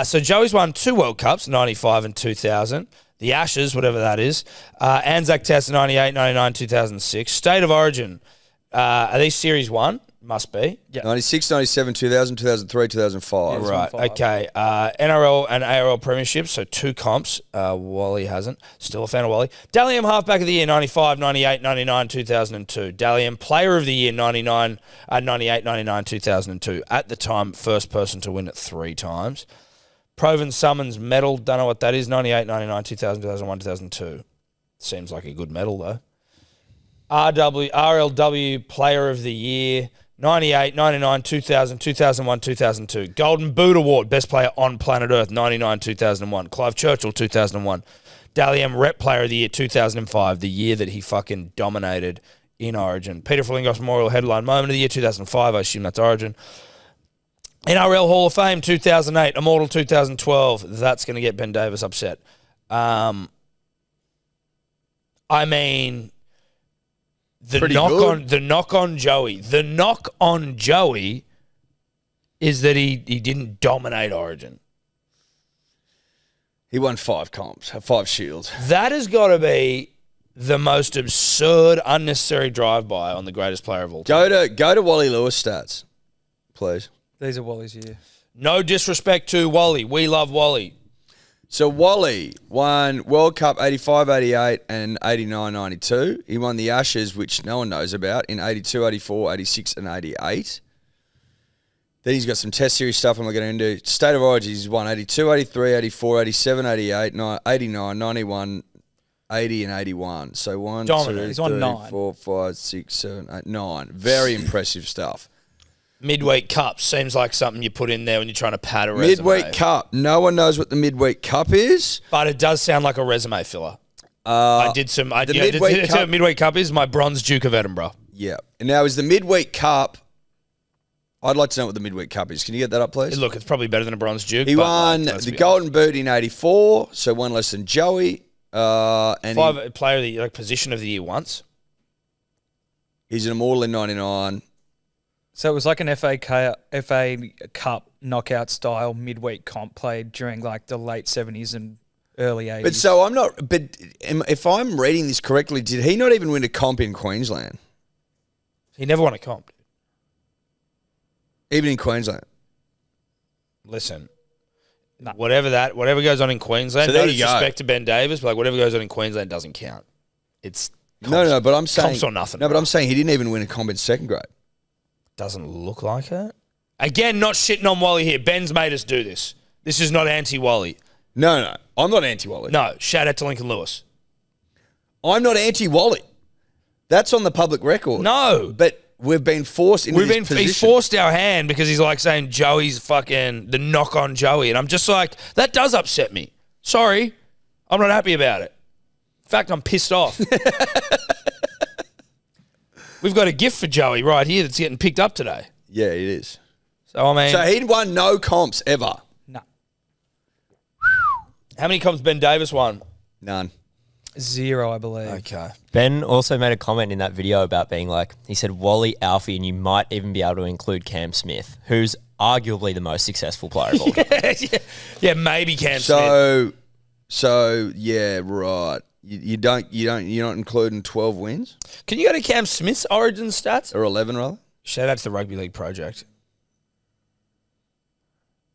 So Joey's won 2 World Cups, 95 and 2000. The Ashes, whatever that is. Anzac Test, 98, 99, 2006. State of Origin. Are these Series 1? Must be. Yeah. 96, 97, 2000, 2003, 2005. Right. 5. Okay. NRL and ARL premierships, so 2 comps. Wally hasn't. Still a fan of Wally. Dally M Halfback of the Year, 95, 98, 99, 2002. Dally M Player of the Year, 99, 98, 99, 2002. At the time, first person to win it 3 times. Proven Summons medal, don't know what that is, 98, 99, 2000, 2001, 2002. Seems like a good medal, though. RLW Player of the Year, 98, 99, 2000, 2001, 2002. Golden Boot Award, Best Player on Planet Earth, 99, 2001. Clive Churchill, 2001. Dally M Rep Player of the Year, 2005, the year that he fucking dominated in Origin. Peter Flingos Memorial Headline Moment of the Year, 2005, I assume that's Origin. NRL Hall of Fame, 2008. Immortal, 2012. That's going to get Ben Davis upset. I mean... The knock on Joey is that he didn't dominate Origin. He won 5 comps, 5 shields. That has got to be the most absurd, unnecessary drive-by on the greatest player of all time. Go to Wally Lewis stats. please. These are Wally's year. No disrespect to Wally. We love Wally. So Wally won World Cup 85, 88 and 89, 92. He won the Ashes, which no one knows about, in 82, 84, 86 and 88. Then he's got some test series stuff I'm not going to do. State of Origin, he's won 82, 83, 84, 87, 88, 89, 91, 80 and 81. So 1, Dominant. 2, He's won 3, 9. 4, 5, 6, 7, 8, 9. Very impressive stuff. Midweek Cup seems like something you put in there when you're trying to pad a Midweek resume. Cup. No one knows what the Midweek Cup is. But it does sound like a resume filler. I did some. the Midweek Cup- Midweek Cup is my bronze Duke of Edinburgh. Yeah. And now is the Midweek Cup. I'd like to know what the Midweek Cup is. Can you get that up, please? Look, it's probably better than a bronze Duke. He but, won like, let's the be Golden Boot in 84, so one less than Joey. And honest. Player of the like position of the year once. he's an immortal in 99. So it was like an FA Cup knockout style midweek comp played during like the late 70s and early 80s. But so I'm not. But if I'm reading this correctly, did he not even win a comp in Queensland? He never won a comp. Even in Queensland. Listen, whatever goes on in Queensland. So there no you go. disrespect to Ben Davis, but like whatever goes on in Queensland doesn't count. It's No, but I'm saying comps or nothing. No, but I'm saying he didn't even win a comp in second grade. Doesn't look like it. Again, not shitting on Wally here. Ben's made us do this. This is not anti-Wally. No, I'm not anti-Wally. No, shout out to Lincoln Lewis. I'm not anti-Wally. That's on the public record. No. But we've been forced into this position. He's forced our hand because he's like saying Joey's fucking the knock on Joey. And I'm just like, that does upset me. Sorry. I'm not happy about it. In fact, I'm pissed off. We've got a gift for Joey right here that's getting picked up today. Yeah, it is. So, I mean, So he'd won no comps ever. No. how many comps Ben Davis won? None. 0, I believe. Okay. Ben also made a comment in that video about being like, he said Wally, Alfie, and you might even be able to include Cam Smith, who's arguably the most successful player of all time. Yeah, maybe Cam Smith. So yeah, right. You're not including 12 wins Can you go to Cam Smith's origin stats? or 11 rather. Shout out to the Rugby League Project.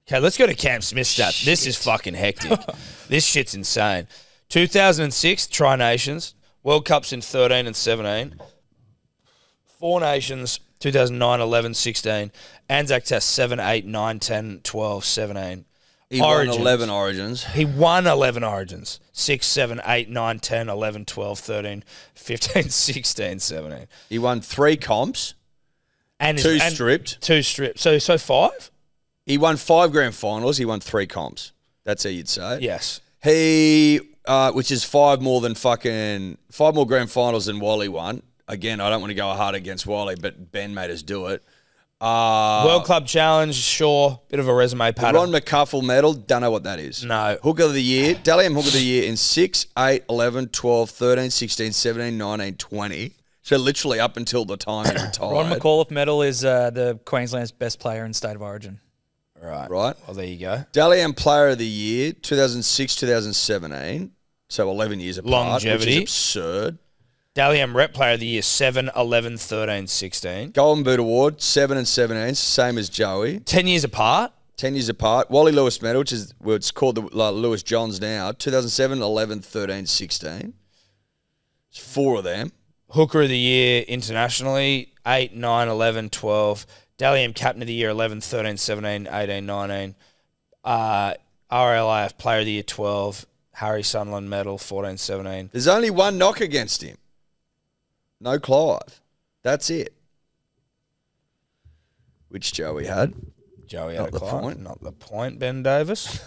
Okay, let's go to Cam Smith's stats. This is fucking hectic. This shit's insane. 2006, Tri-Nations. World Cups in 13 and 17. Four Nations, 2009, 11, 16. Anzac Test, 7, 8, 9, 10, 12, 17. He Origins. won 11 Origins. He won 11 Origins. 6, 7, 8, 9, 10, 11, 12, 13, 15, 16, 17. He won 3 comps. And Two stripped. 2 stripped. So 5? He won 5 grand finals. He won 3 comps. That's how you'd say it. Yes. He, which is 5 more grand finals than Wally won. Again, I don't want to go hard against Wally, but Ben made us do it. World Club Challenge, sure. Bit of a resume pattern. Ron McCuffle medal, don't know what that is. No. Hooker of the year, Dally M Hooker of the year in 6, 8, 11, 12, 13, 16, 17, 19, 20. So literally up until the time he retired. Ron McAuliffe medal is the Queensland's best player in State of Origin. Right. Right. Well, there you go. Dally M Player of the Year, 2006, 2017. So 11 years apart. Longevity. Which is absurd. Dalian Rep Player of the Year, 7, 11, 13, 16. Golden Boot Award, 7 and 17, same as Joey. 10 years apart. 10 years apart. Wally Lewis medal, which is well, it's called the Lewis Johns now, 2007, 11, 13, 16. It's 4 of them. Hooker of the Year internationally, 8, 9, 11, 12. Dalian Captain of the Year, 11, 13, 17, 18, 19. RLIF Player of the Year, 12. Harry Sunderland medal, 14, 17. There's only one knock against him. No Clive. That's it. Which Joey had. Joey Not had a the Clive. point. Not the point, Ben Davis.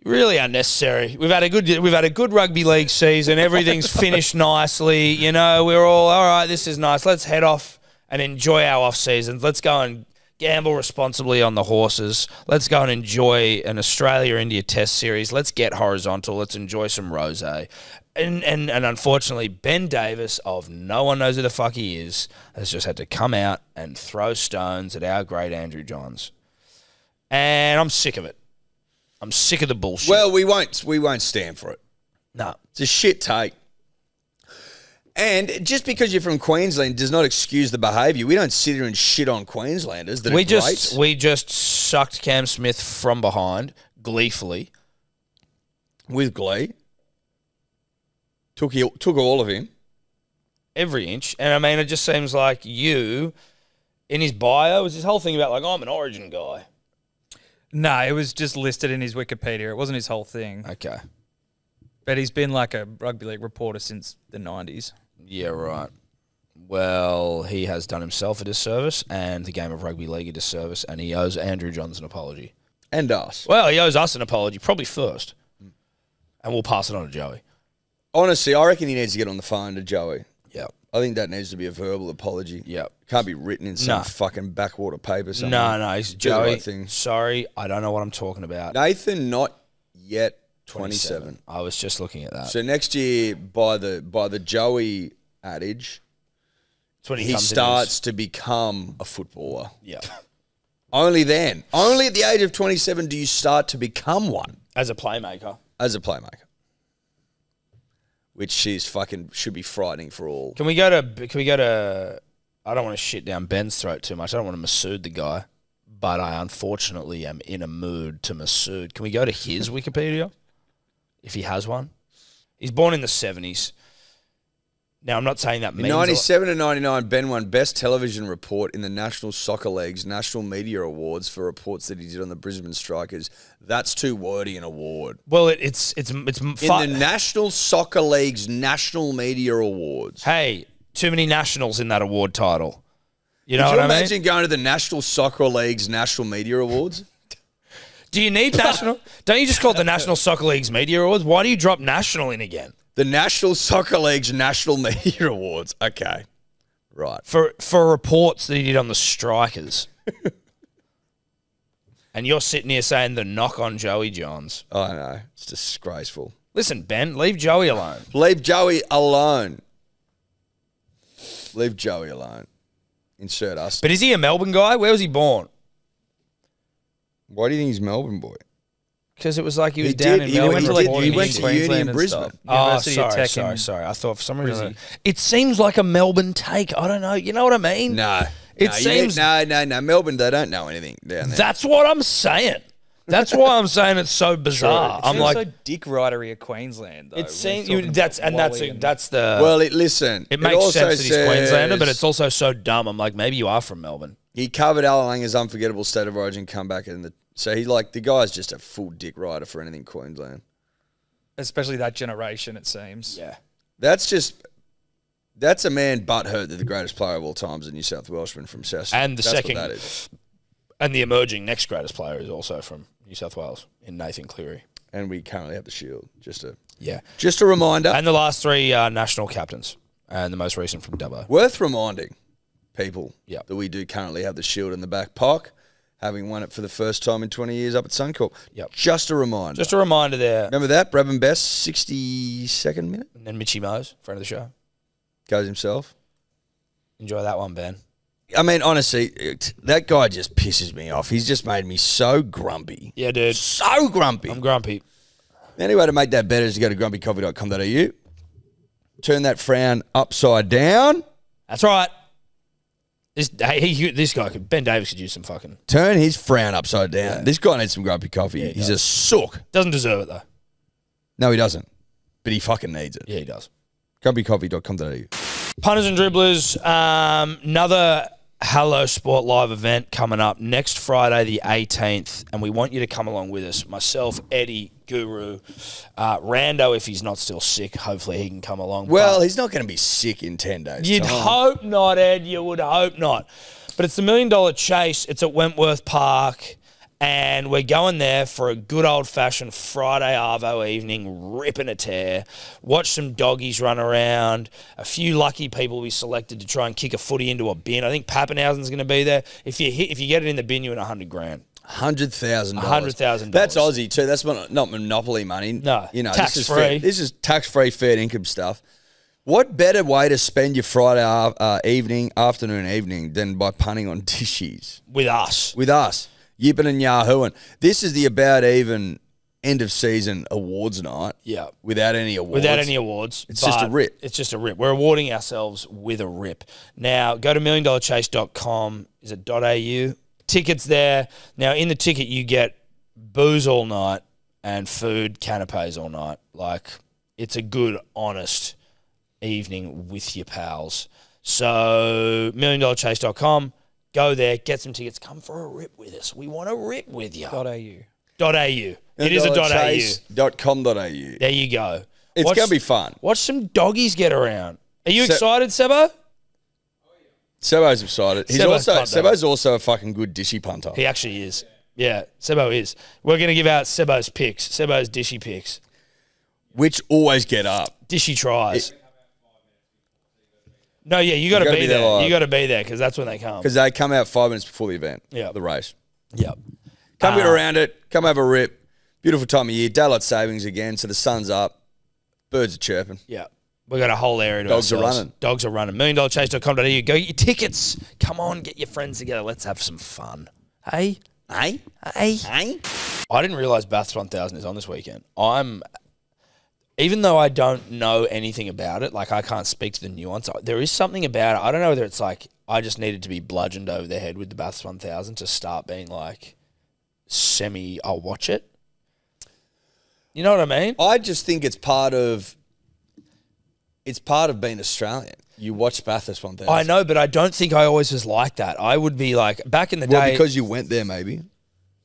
Really unnecessary. We've had a good rugby league season. Everything's finished nicely. You know, we're all right. This is nice. Let's head off and enjoy our off seasons. Let's go and gamble responsibly on the horses. Let's go and enjoy an Australia-India Test series. Let's get horizontal. Let's enjoy some rosé. And unfortunately, Ben Davis, of no one knows who the fuck he is, has just had to come out and throw stones at our great Andrew Johns. And I'm sick of it. I'm sick of the bullshit. Well, we won't stand for it. no. It's a shit take. And just because you're from Queensland does not excuse the behaviour. We don't sit here and shit on Queenslanders. That We are just great. we just sucked Cam Smith from behind gleefully. With glee. Took all of him. Every inch. And I mean, it just seems like you, in his bio, was his whole thing about, like, I'm an Origin guy. No, it was just listed in his Wikipedia. It wasn't his whole thing. Okay. But he's been like a rugby league reporter since the 90s. Yeah, right. Well, he has done himself a disservice and the game of rugby league a disservice, and he owes Andrew Johns an apology. And us. Well, he owes us an apology, probably first. And we'll pass it on to Joey. Honestly, I reckon he needs to get on the phone to Joey. Yeah. I think that needs to be a verbal apology. Yep. Can't be written in some No. fucking backwater paper somewhere. No, he's Do the Joey. right thing. Sorry, I don't know what I'm talking about. Nathan, not yet 27. I was just looking at that. So next year, by the Joey adage, That's when he comes in starts to become a footballer. Yeah. Only then, only at the age of 27 do you start to become one As a playmaker. as a playmaker. Which is fucking should be frightening for all. Can we go to I don't want to shit down Ben's throat too much. I don't want to Masood the guy, but I unfortunately am in a mood to Masood. Can we go to his Wikipedia? If he has one. He's born in the 70s. Now, I'm not saying that In means... a lot. 97 and 99, Ben won Best Television Report in the National Soccer League's National Media Awards for reports that he did on the Brisbane Strikers. That's too wordy an award. Well, it's In the National Soccer League's National Media Awards. Hey, too many nationals in that award title. You know Could what you I mean? imagine going to the National Soccer League's National Media Awards? Do you need national? Don't you just call it the National Soccer League's Media Awards? Why do you drop national in again? The National Soccer League's National Media Awards. Okay. Right. For reports that he did on the Strikers. And you're sitting here saying the knock on Joey Johns. I know. It's disgraceful. Listen, Ben, leave Joey alone. Leave Joey alone. Leave Joey alone. Insert us. But is he a Melbourne guy? Where was he born? Why do you think he's Melbourne boy? Because it was like he was He down did. in He Melbourne. went to- reporting he went in to Queensland. uni in and Brisbane. stuff. Oh, University of Tech in sorry. I thought for some reason Brizzy. it seems like a Melbourne take. I don't know. You know what I mean? No. It no, seems- No. Melbourne, they don't know anything down there. That's what I'm saying. That's why I'm saying it's so bizarre. I'm Seems like, so dick ridery of Queensland. Though, it when seems he's talking that's about and that's Wally and- that's the. well, listen. it makes also sense that he's Queenslander, but says- it's also so dumb. I'm like, maybe you are from Melbourne. He covered Alan Langer's unforgettable State of Origin comeback so he the guy's just a full dick rider for anything Queensland. especially that generation. It seems. Yeah. That's a man butthurt that the greatest player of all time is a New South Welshman from South. And the That's second- what that is. And the emerging next greatest player is also from New South Wales in Nathan Cleary. And we currently have the Shield. Just Yeah. a reminder. And the last three national captains, and the most recent from Dubbo. Worth reminding people Yep. that we do currently have the Shield in the back pocket, having won it for the first time in 20 years up at Suncorp. Yep. Just a reminder. Just a reminder there. Remember that? Bradman Best, 62nd minute, And then Mitchy Mose, friend of the show. goes himself. Enjoy that one, Ben. I mean, honestly, that guy just pisses me off. He's just made me so grumpy. Yeah, dude. So grumpy. I'm grumpy. The only way to make that better is to go to grumpycoffee.com.au. Turn that frown upside down. That's right. This guy Ben Davis could use some fucking. Turn his frown upside down. This guy needs some grumpy coffee. Yeah, he He's does. a sook. Doesn't deserve it though. No, he doesn't. But he fucking needs it. Yeah, he does. Grumpycoffee.com.au. Punters and dribblers. Another Hello Sport live event coming up next Friday, the 18th, and we want you to come along with us. Myself, Eddie, Guru, Rando, if he's not still sick, hopefully he can come along. Well, But he's not going to be sick in 10 days. you'd time. hope not, Ed. You would hope not. But it's the $1 Million Chase. It's at Wentworth Park. And we're going there for a good old-fashioned Friday arvo evening, ripping a tear. Watch some doggies run around. A few lucky people will be selected to try and kick a footy into a bin. I think Pappenhausen's going to be there. If you get it in the bin, you win $100,000. $100,000. $100,000. That's Aussie too. That's not monopoly money. No, you know, tax-free. This is tax-free, fair income stuff. What better way to spend your Friday afternoon, evening than by punting on dishes With us. with us, yipping and yahooing? This is the About Even end of season awards night. Yeah. Without any awards. Without any awards. It's just a but rip. It's just a rip. We're awarding ourselves with a rip. Now, go to milliondollarchase.com. Is it .au? Tickets there. Now, in the ticket, you get booze all night and food, canapes all night. Like, it's a good, honest evening with your pals. So, milliondollarchase.com. Go there, get some tickets. Come for a rip with us. We want to rip with you. .au. .au. It is a .au. .com.au. There you go. It's going to be fun. Watch some doggies get around. Are you Se- excited, Sebo? Sebo's excited. Sebo's also a fucking good dishy punter. He actually is. Yeah, Sebo is. We're going to give out Sebo's picks, Sebo's dishy picks. Which always get up. Dishy tries. No, yeah, you got to be there. live. You got to be there because that's when they come. Because they come out 5 minutes before the event. Yeah. The race. Yep. Come get around it. Come have a rip. Beautiful time of year. Daylight savings again, so the sun's up. Birds are chirping. Yeah. We got a whole area to Dogs are ourselves. running. Dogs are running. milliondollarchase.com.au. Go get your tickets. Come on, get your friends together. Let's have some fun. Hey? Hey? Hey? Hey? I didn't realise Bathurst 1000 is on this weekend. Even though I don't know anything about it, like I can't speak to the nuance, there is something about it. I don't know whether it's like I just needed to be bludgeoned over the head with the Bathurst 1000 to start being like I'll watch it. You know what I mean? I just think it's part of being Australian. You watch Bathurst 1000. I know, but I don't think I always was like that. I would be like, back in the day. Well, because you went there, maybe.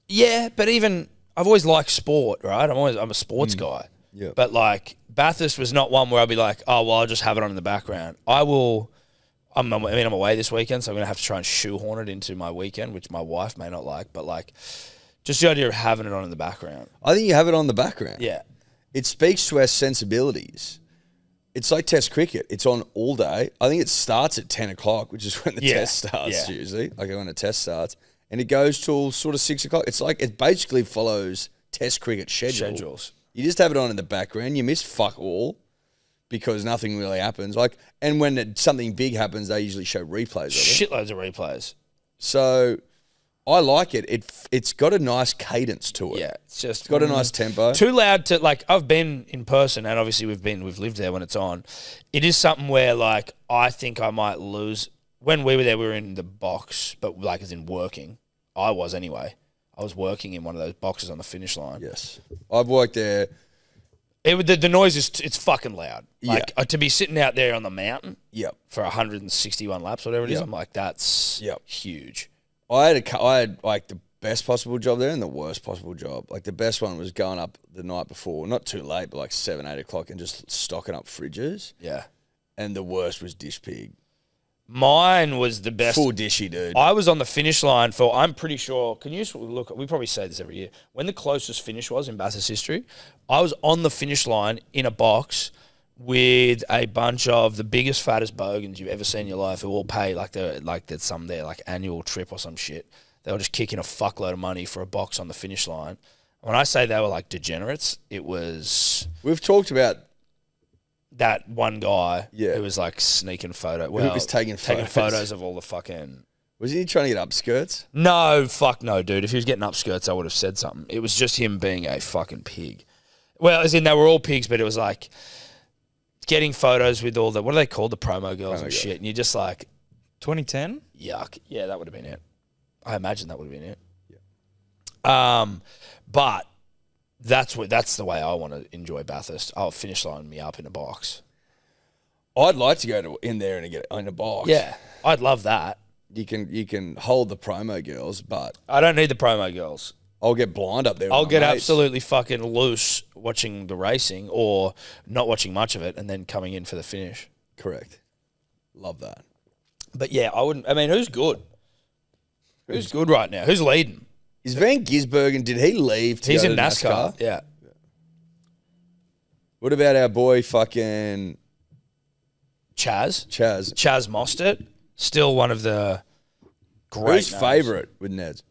Yeah, but even, I've always liked sport, right? I'm a sports guy. Yeah. But like, Bathurst was not one where I'd be like, oh, well, I'll just have it on in the background. I'm away this weekend, so I'm going to have to try and shoehorn it into my weekend, which my wife may not like, but like, just the idea of having it on in the background. I think you have it on the background. Yeah. It speaks to our sensibilities. It's like Test cricket. It's on all day. I think it starts at 10 o'clock, which is when the test starts usually, like when the test starts. And it goes till sort of 6 o'clock. It's like it basically follows Test cricket schedules. You just have it on in the background. You miss fuck all because nothing really happens. And when something big happens, they usually show replays of it. Shitloads of replays. So I like it. It's got a nice cadence to it. Yeah, it's got a nice tempo. Too loud to like. I've been in person, and obviously we've lived there when it's on. It is something where like I think I might lose. When we were there, we were in the box, but like as in working. I was anyway. I was working in one of those boxes on the finish line. Yes, I've worked there. The noise it's fucking loud. Like to be sitting out there on the mountain. Yep. For 161 laps, whatever it is, Yep. I'm like, that's huge. I had like the best possible job there and the worst possible job. Like the best one was going up the night before, not too late, but like 7, 8 o'clock, and just stocking up fridges. Yeah. And the worst was Dish Pig. Mine was the best. Full dishy, dude. I was on the finish line for, I'm pretty sure, can you just look, we probably say this every year, when the closest finish was in Bathurst history, I was on the finish line in a box with a bunch of the biggest, fattest bogans you've ever seen in your life who all pay there's some there, like annual trip or some shit. They were just kicking a fuckload of money for a box on the finish line. When I say they were like degenerates, it was... We've talked about that one guy who was like sneaking who was taking photos of all the fucking... Was he trying to get upskirts? No, fuck no, dude. If he was getting upskirts, I would have said something. It was just him being a fucking pig. Well, as in they were all pigs, but it was like getting photos with all the, what are they called? The promo girls and shit. And you're just like... 2010? Yuck. Yeah, that would have been it. I imagine that would have been it. Yeah. But that's the way I want to enjoy Bathurst. I'll finish lining me up in a box. I'd like to go in there and get in a box. Yeah, I'd love that. You can hold the promo girls, but I don't need the promo girls. I'll get blind up there. I'll get absolutely fucking loose watching the racing or not watching much of it and then coming in for the finish. Correct. Love that. But yeah, I wouldn't. I mean, who's good? Who's good right now? Who's leading? Is Van Gisbergen, did he leave to He's go in to NASCAR. Yeah. What about our boy fucking Chaz Mostert? Still one of the great Who's names. favourite with Neds?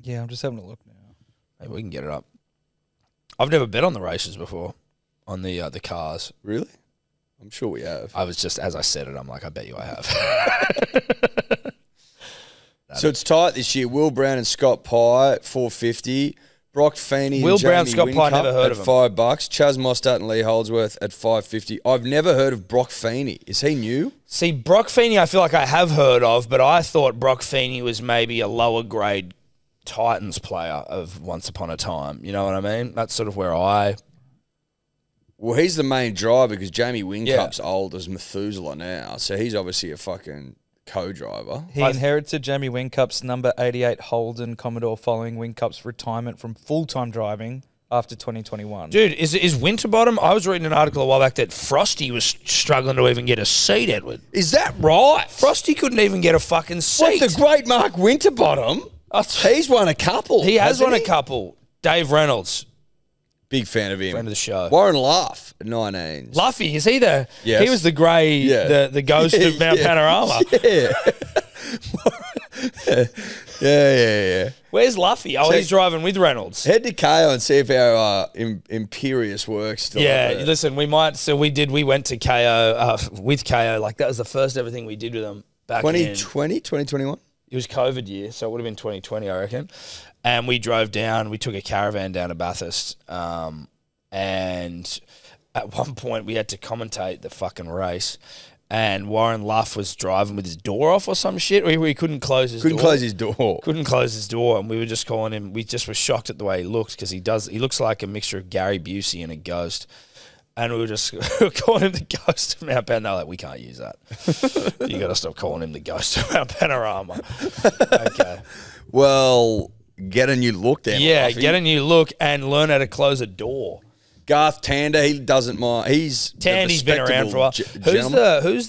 Yeah, I'm just having a look now. Maybe we can get it up. I've never bet on the races before, on the cars. Really? I'm sure we have. I was just, as I said it, I'm like, I bet you I have. So it's tight this year. Will Brown and Scott Pye, 450. Brock Feeney Will and Brown, Jamie Scott Pye, Whincup never heard at of him. $5. Chaz Mostert and Lee Holdsworth at $5.50. I've never heard of Brock Feeney. Is he new? See, Brock Feeney, I feel like I have heard of, but I thought Brock Feeney was maybe a lower grade Titans player of once upon a time. You know what I mean? That's sort of where I. Well, he's the main driver because Jamie Whincup's old as Methuselah now, so he's obviously a fucking co-driver. He inherited Jamie Whincup's number 88 Holden Commodore following Whincup's retirement from full-time driving after 2021. Dude, is Winterbottom? I was reading an article a while back that Frosty was struggling to even get a seat, Edward. Is that right? Frosty couldn't even get a fucking seat. What, the great Mark Winterbottom? He's won a couple. He has hasn't won a couple. Dave Reynolds, Big fan of him. friend of the show. Warren Luff at 19. Luffy, is he the? Yes. He was the grey, the ghost of Mount Panorama. Yeah. yeah. Where's Luffy? Oh, he's driving with Reynolds. Head to KO and see if our Imperious works still. Yeah, up there. listen, we might. So we did. We went to KO with KO. Like that was the first ever thing we did with them back in. 2020, 2021? It was COVID year, so it would have been 2020, I reckon. And we drove down. We took a caravan down to Bathurst, and at one point we had to commentate the fucking race. And Warren Luff was driving with his door off or some shit, or he couldn't close his door. Couldn't close his door. Couldn't close his door, and we were just calling him. We just were shocked at the way he looked because he looks like a mixture of Gary Busey and a ghost. And we were just calling him the ghost of Mount Panorama. They're like, we can't use that. You got to stop calling him the ghost of Mount Panorama. Okay. Well, get a new look then. Yeah, Luffy. get a new look and learn how to close a door. Garth Tander, he doesn't mind. Tandy's been around for a while. Gentleman. Is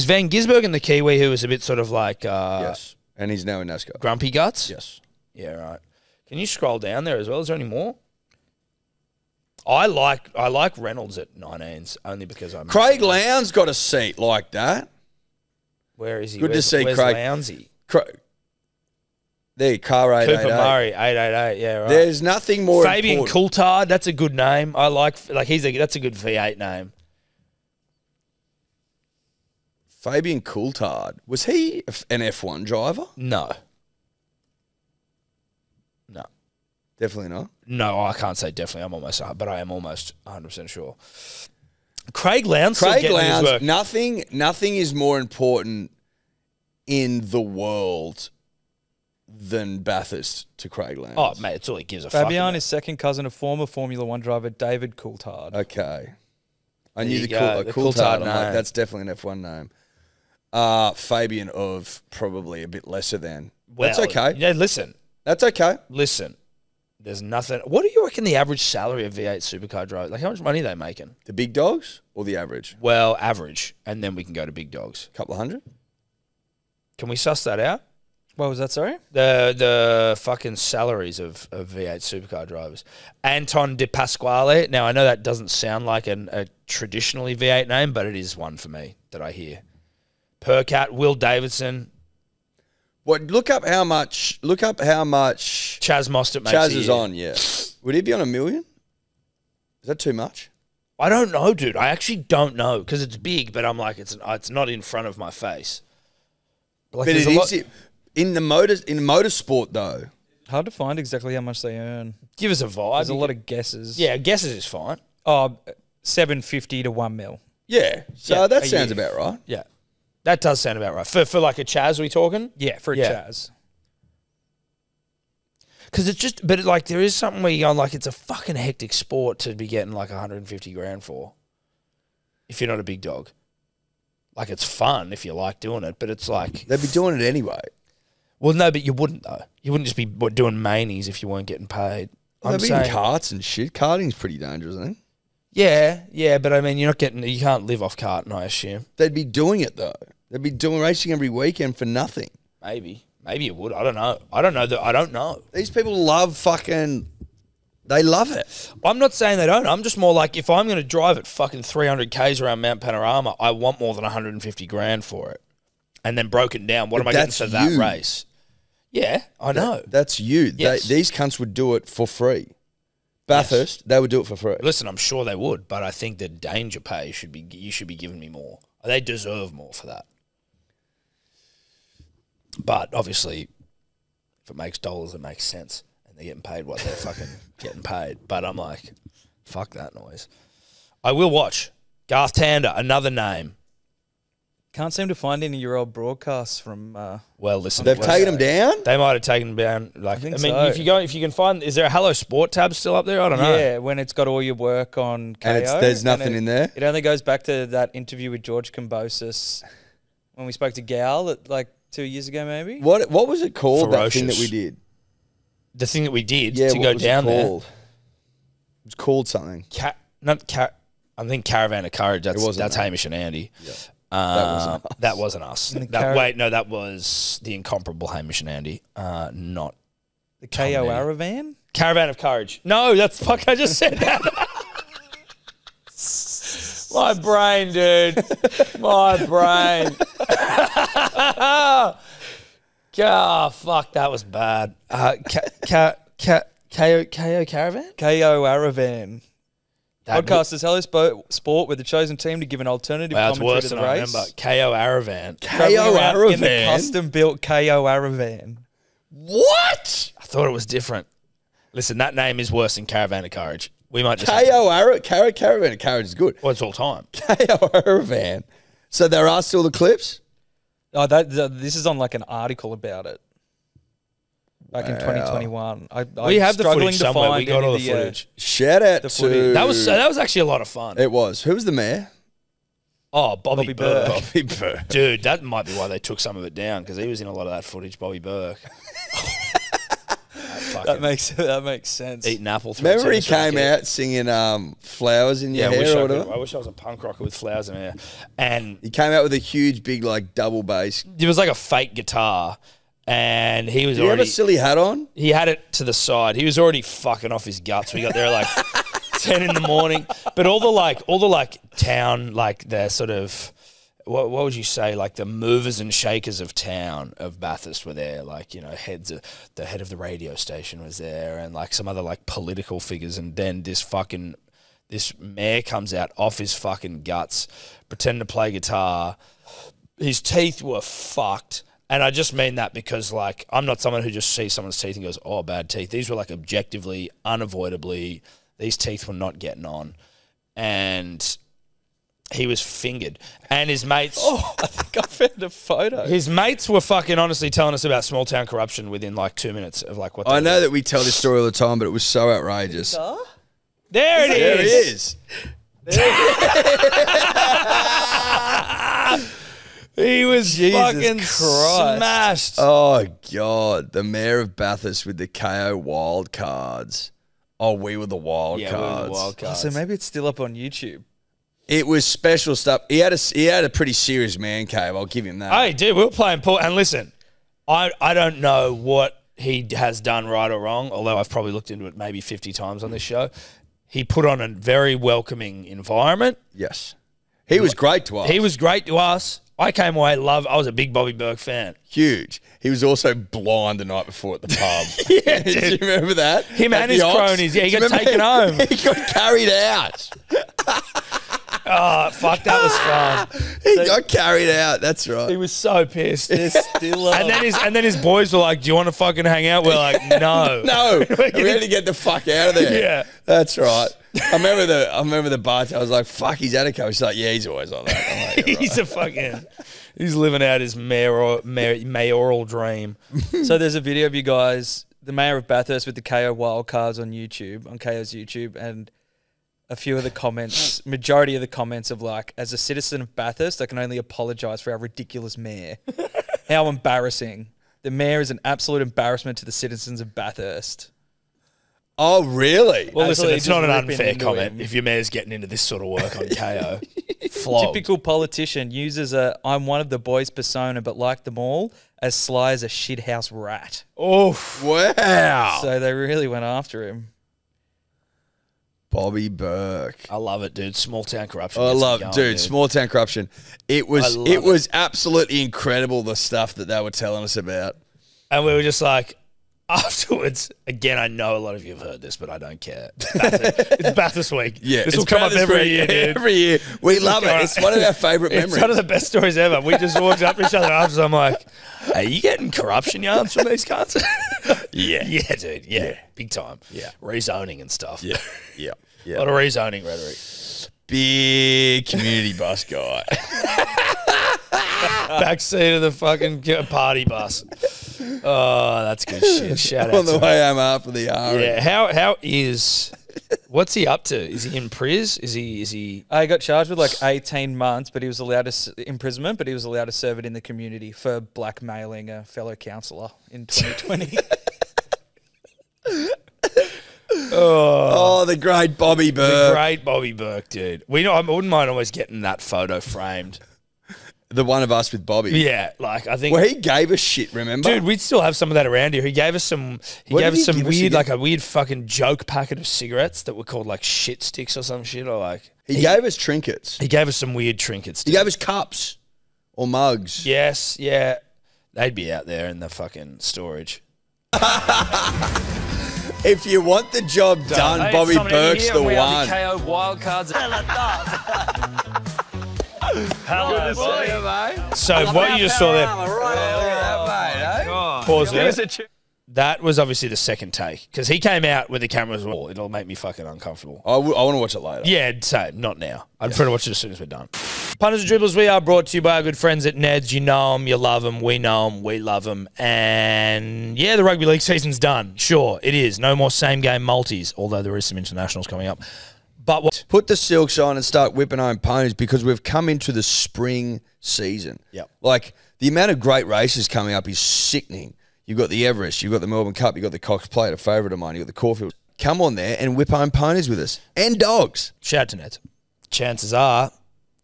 Van Gisbergen the Kiwi who was a bit sort of like Yes, and he's now in NASCAR. grumpy guts? Yes. Yeah, right. Can you scroll down there as well? Is there any more? I like Reynolds at 19s only because I'm Craig Lowndes got a seat like that. Where is he? Good to see where's Craig. Lowndesy? There, car 888. Cooper Murray, 888. Yeah, right. There's nothing more Fabian important. Coulthard, that's a good name. I like that's a good V8 name. Fabian Coulthard. Was he an F1 driver? No. Definitely not. No, I can't say definitely. But I am almost 100% sure. Craig Lowndes. Craig Lowndes. Nothing is more important in the world than Bathurst to Craig Lowndes. Oh, mate, it's all he gives a fuck. Fabian is second cousin of former Formula One driver David Coulthard. Okay. I There knew you the go, Coulthard. the Coulthard. Coulthard I'm like, name. that's definitely an F1 name. Fabian of probably a bit lesser than. That's okay. Yeah, listen. That's okay. There's nothing. What do you reckon the average salary of V8 supercar drivers? Like, how much money are they making? The big dogs or the average? Well, average, and then we can go to big dogs. Couple of hundred? Can we suss that out? What was that, sorry? The fucking salaries of V8 supercar drivers. Anton De Pasquale. Now, I know that doesn't sound like a traditionally V8 name, but it is one for me that I hear. Percat, Will Davidson, What? Look up how much. Chaz Mostert makes Chaz a is year. on. Yeah. Would he be on $1 million? Is that too much? I don't know, dude. I actually don't know because it's big, but I'm like, it's not in front of my face. Like, But there's it a lot- is in motorsport though. Hard to find exactly how much they earn. Give us a vibe. There's a lot of guesses. Yeah, guesses is fine. Oh, 750 to 1 mil. Yeah. So Yeah, that a sounds year. about right. Yeah, that does sound about right. For like a Chaz, are we talking? Yeah, for a Yeah. Chaz. Because it's just, but like there is something where you're like, it's a fucking hectic sport to be getting like 150 grand for. If you're not a big dog, like it's fun if you like doing it, but it's like They'd be doing it anyway. well, no, but you wouldn't though. You wouldn't just be doing manies if you weren't getting paid. They'd I'm be saying, in karts and shit. Karting's pretty dangerous, isn't it? yeah, but I mean, you're not getting, you can't live off carting, I assume. They'd be doing it though. They'd be doing racing every weekend for nothing. Maybe you would. I don't know. I don't know. These people love fucking. They love it. I'm not saying they don't. I'm just more like, if I'm going to drive at fucking 300 Ks around Mount Panorama, I want more than 150 grand for it. And then broken down, what But am I getting that's for that you. race? Yeah, I know. That's you. Yes. These cunts would do it for free. Bathurst, they would do it for free. Listen, I'm sure they would, but I think the danger pay you should be giving me more. They deserve more for that. But obviously, If it makes dollars, it makes sense. And they're getting paid what they're fucking getting paid. But I'm like, fuck that noise. I will watch. Garth Tander, another name. Can't seem to find any of your old broadcasts from. Well, listen, They've taken him down? They might have taken him down. Like, I think mean, so. if you can find, is there a Hello Sport tab still up there? I don't know. Yeah, when it's got all your work on KO. And there's nothing in there? It only goes back to that interview with George Kambosis when we spoke to Gal like 2 years ago, maybe. What was it called, that thing that Ferocious. we did? The thing that we did Yeah, to what go was down it there. called? It was called something. I think Caravan of Courage. That's wasn't that. Hamish and Andy. Yeah. Wasn't us. That wasn't us. And the That was the incomparable Hamish and Andy. Not The KO Tommy. Aravan? Caravan of Courage. No, that's fuck. I just said that. My brain, dude. My brain. God, fuck, that was bad. KO Caravan? KO Aravan. That Podcast is Hello Sport with the chosen team to give an alternative Wow, it's commentary worse to the than I race. remember. KO Aravan. Travelling around in the Aravan? custom-built KO Aravan. What? I thought it was different. Listen, that name is worse than Caravan of Courage. We might just Caravan of Courage is good. Well, it's all time. KO Aravan. So there are still the clips? Oh, this is on like an article about it. Back in 2021. We have the struggling footage to somewhere. We find got any all of the footage. Shout out The to... footage. That was actually a lot of fun. It was. Who was the mayor? Oh, Bobby Burke. Bobby Burke. Dude, that might be why they took some of it down, because he was in a lot of that footage, Bobby Burke. That makes sense. Eating apple through Remember he a tennis came racket. out singing Flowers in Your I wish Hair or I whatever? could. I wish I was a punk rocker with flowers in my hair. And He came out with a huge, big, like, double bass. it was like a fake guitar, and he was Did he have already... a silly hat on? He had it to the side. He was already fucking off his guts. We got there like 10 in the morning. But all the town, like the sort of, what would you say, like the movers and shakers of town of Bathurst were there. Like, you know, the head of the radio station was there, and like some other like political figures. And then this mayor comes out off his fucking guts, pretending to play guitar. His teeth were fucked. And I just mean that because, like, I'm not someone who just sees someone's teeth and goes, oh, bad teeth. These were, like, objectively, unavoidably, these teeth were not getting on. And he was fingered. And his mates... Oh, I think I found a photo. His mates were fucking honestly telling us about small town corruption within, like, 2 minutes of, like, what they I were know doing. that we tell this story all the time, but it was so outrageous. There it There he is. is. He was Jesus fucking Christ. smashed. Oh, God. The mayor of Bathurst with the KO wild cards. Oh, we were the wild Yeah, we were the cards. wild Oh, cards. so maybe it's still up on YouTube. It was special stuff. He had a pretty serious man cave. I'll give him that. Hey, dude, we were playing pool. And listen, I don't know what he has done right or wrong, although I've probably looked into it maybe 50 times on this show. He put on a very welcoming environment. Yes. He was great to us. He was great to us. I came away, I was a big Bobby Burke fan. huge. He was also blind the night before at the pub. Yeah, Do you dude. remember that? Him At and the his Ox? cronies. Yeah, he Do you got remember taken home. He got carried out. Oh, fuck, that was fun. He got carried out. That's He right. was so pissed. They're still up. And then his boys were like, "Do you want to fucking hang out?" We're like, "No, No, we had to get the fuck out of there. Yeah. That's right. I remember the bartender was like, "Fuck, he's Attico." He's like, "Yeah, he's always like that." I'm like, "Yeah, He's a fucking. He's living out his mayoral dream." So there's a video of you guys, the mayor of Bathurst with the KO wildcards on YouTube, on KO's YouTube, and a few of the comments, majority of the comments of like, as a citizen of Bathurst, I can only apologise for our ridiculous mayor. How embarrassing. The mayor is an absolute embarrassment to the citizens of Bathurst. Oh, really? Well, listen, Absolutely it's not an just ripping unfair into comment him. if your mayor's getting into this sort of work on KO. Flogged. Typical politician uses a I'm one of the boys persona, but like them all, as sly as a shithouse rat. Oof. Wow. So they really went after him. Bobby Burke. I love it, dude. Small town corruption. I gets me love, going, dude, small town corruption. It was love it was absolutely incredible the stuff that they were telling us about. And we were just like, Afterwards, again, I know a lot of you have heard this, but I don't care. It's Bathurst week. Yeah, this will come up every year, dude. Every year. We love it. going- It's one of our favourite It's memories. one of the best stories ever. We just walked up to each other after. I'm like, "Are you getting corruption yarns from these cunts?" Yeah. yeah, dude. Yeah, big time. Yeah. Rezoning and stuff. Yeah. a Yeah. lot of rezoning rhetoric. Big community bus guy. Backseat of the fucking party bus. Oh, that's good shit. Shout out On the to way home after the R. Yeah, how is? What's he up to? Is he in prison? Is he? He got charged with like 18 months, but he was allowed to imprisonment, but he was allowed to serve it in the community for blackmailing a fellow councillor in 2020. Oh, the great Bobby Burke. Great Bobby Burke, dude. I wouldn't mind always getting that photo framed. The one of us with Bobby. Yeah, like I think. Well, he gave us shit, remember? Dude, we'd still have some of that around here. He gave us some. He What gave did us he some give us weird, again? like a weird fucking joke packet of cigarettes that were called like shit sticks or some shit, or like. He gave us trinkets. He gave us some weird trinkets. He Dude. gave us cups or mugs. Yes, yeah, they'd be out there in the fucking storage. If you want the job done, Bobby Burke's the one. KO Wildcards. Hello, boy. So what you just saw there. Pause there. That was obviously the second take because he came out with the cameras. Well, it'll make me fucking uncomfortable. I want to watch it later. Yeah, same. Not now. I'd prefer to watch it as soon as we're done. Punters and Dribblers, we are brought to you by our good friends at Ned's. You know them, you love them, we know them, we love them. And yeah, the rugby league season's done. Sure, it is. No more same game multis, although there is some internationals coming up. But what? Put the silks on and start whipping home ponies because we've come into the spring season. Yep. Like the amount of great races coming up is sickening. You've got the Everest, you've got the Melbourne Cup, you've got the Cox Plate, a favourite of mine, you've got the Caulfield. Come on there and whip home ponies with us. And dogs. Shout out to Neds. Chances are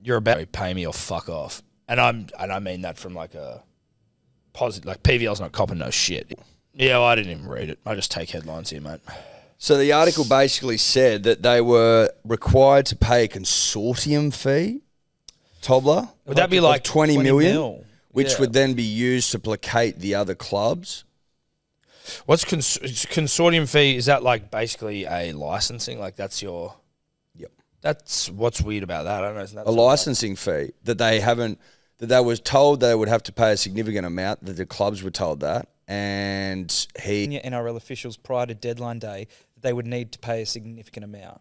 you're about to pay me or fuck off. And I mean that from like a positive, like PVL's not copping no shit. Yeah, well, I didn't even read it. I just take headlines here, mate. So the article basically said that they were required to pay a consortium fee, Tobler. Would that be of like 20 million? mil. Which Yeah. would then be used to placate the other clubs. What's consortium fee? Is that like basically a licensing? Like that's your. Yep. That's what's weird about that. I don't know. Isn't that A licensing fee that they haven't, that they was told they would have to pay a significant amount, that the clubs were told that. And Senior NRL officials prior to deadline day, they would need to pay a significant amount.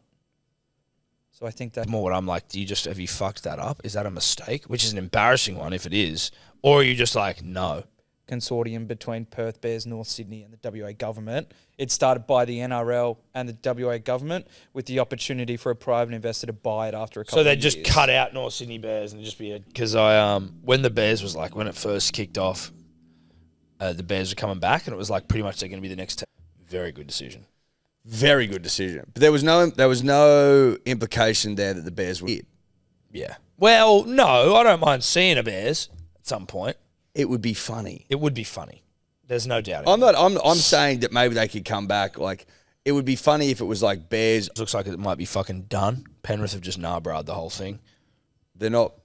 So I think that more what I'm like, have you fucked that up? Is that a mistake? Which is an embarrassing one if it is. Or are you just like, no? consortium between Perth Bears, North Sydney and the WA government. It started by the NRL and the WA government with the opportunity for a private investor to buy it after a couple So of they just years. cut out North Sydney Bears and just be because when the Bears was like when it first kicked off, the Bears were coming back and it was like pretty much they're going to be the next. Very good decision. very good decision. But there was no implication there that the Bears would hit. Yeah. Well, no, I don't mind seeing a Bears at some point. It would be funny. It would be funny. There's no doubt. I'm saying that maybe they could come back. Like, it would be funny if it was like Bears. It looks like it might be fucking done. Penrith have just nah-bra'd the whole thing. They're not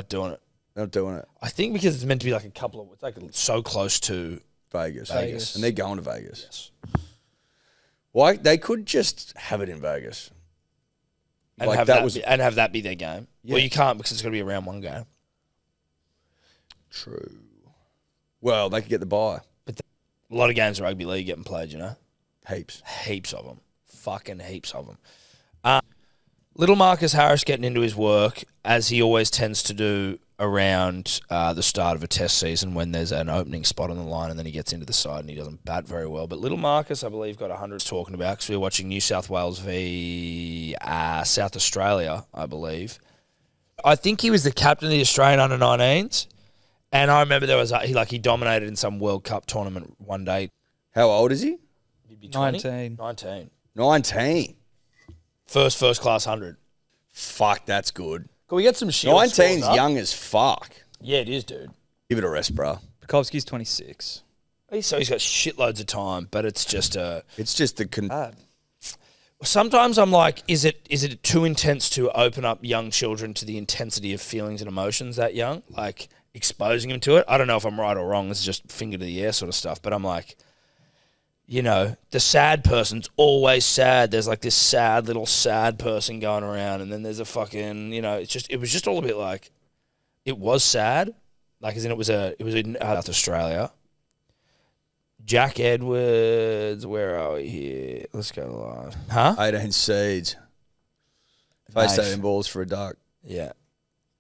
doing it. They're not doing it. I think because it's meant to be like it's like so close to Vegas. Vegas. And they're going to Vegas. Yes. Why? They could just have it in Vegas. and Like, have that that was- and have that be their game. Yeah. Well, you can't because it's going to be a round one game. True. Well, they could get the bye. A lot of games of rugby league getting played, you know. Heaps. Heaps of them. Fucking heaps of them. Little Marcus Harris getting into his work, as he always tends to do around the start of a test season when there's an opening spot on the line and then he gets into the side and he doesn't bat very well. But Little Marcus, I believe, got 100 talking about because we were watching New South Wales v South Australia, I believe. I think he was the captain of the Australian under-19s. And I remember there was he dominated in some World Cup tournament one day. How old is he? He'd be 20? 19. 19. 19. First class 100. Fuck, that's good. Can we get some shield 19's scores up? young as fuck. Yeah, it is, dude. Give it a rest, bro. Bukowski's 26. So he's got shitloads of time, but it's just It's just the Bad. sometimes I'm like, is it too intense to open up young children to the intensity of feelings and emotions that young? Like exposing them to it? I don't know if I'm right or wrong. This is just finger to the air sort of stuff, but I'm like, you know, the sad person's always sad. There's like this sad little sad person going around, and then there's a fucking, you know, it was just all a bit like, it was sad, like as in it was in South Australia. Jack Edwards, where are we here? Let's go live. Huh? 18 seeds. Faced Nice. 18 balls for a duck. Yeah.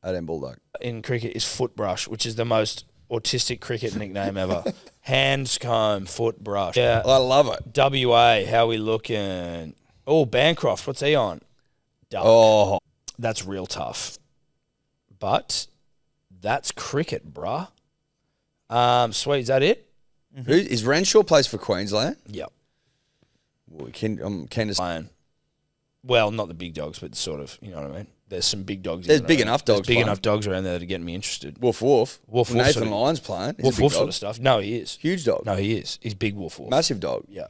18 ball duck. In cricket is footbrush, which is the most autistic cricket nickname ever. Handscomb, footbrush. Yeah. I love it. WA, how we looking? Oh, Bancroft, what's he on? Duck. Oh, That's real tough. But that's cricket, bruh. Sweet, is that it? who is Renshaw plays for Queensland? Yep. Well, I'm keen to Playing. Well, not the big dogs, but sort of, you know what I mean? There's some big dogs. There's in big around. enough There's dogs big playing. enough dogs around there that are getting me interested. Woof. Woof, woof Nathan sort of- Lyon's playing. He's Woof a big woof dog. sort of stuff. No, he is. Huge dog. No, he is. He's big woof woof. Massive dog. Yeah.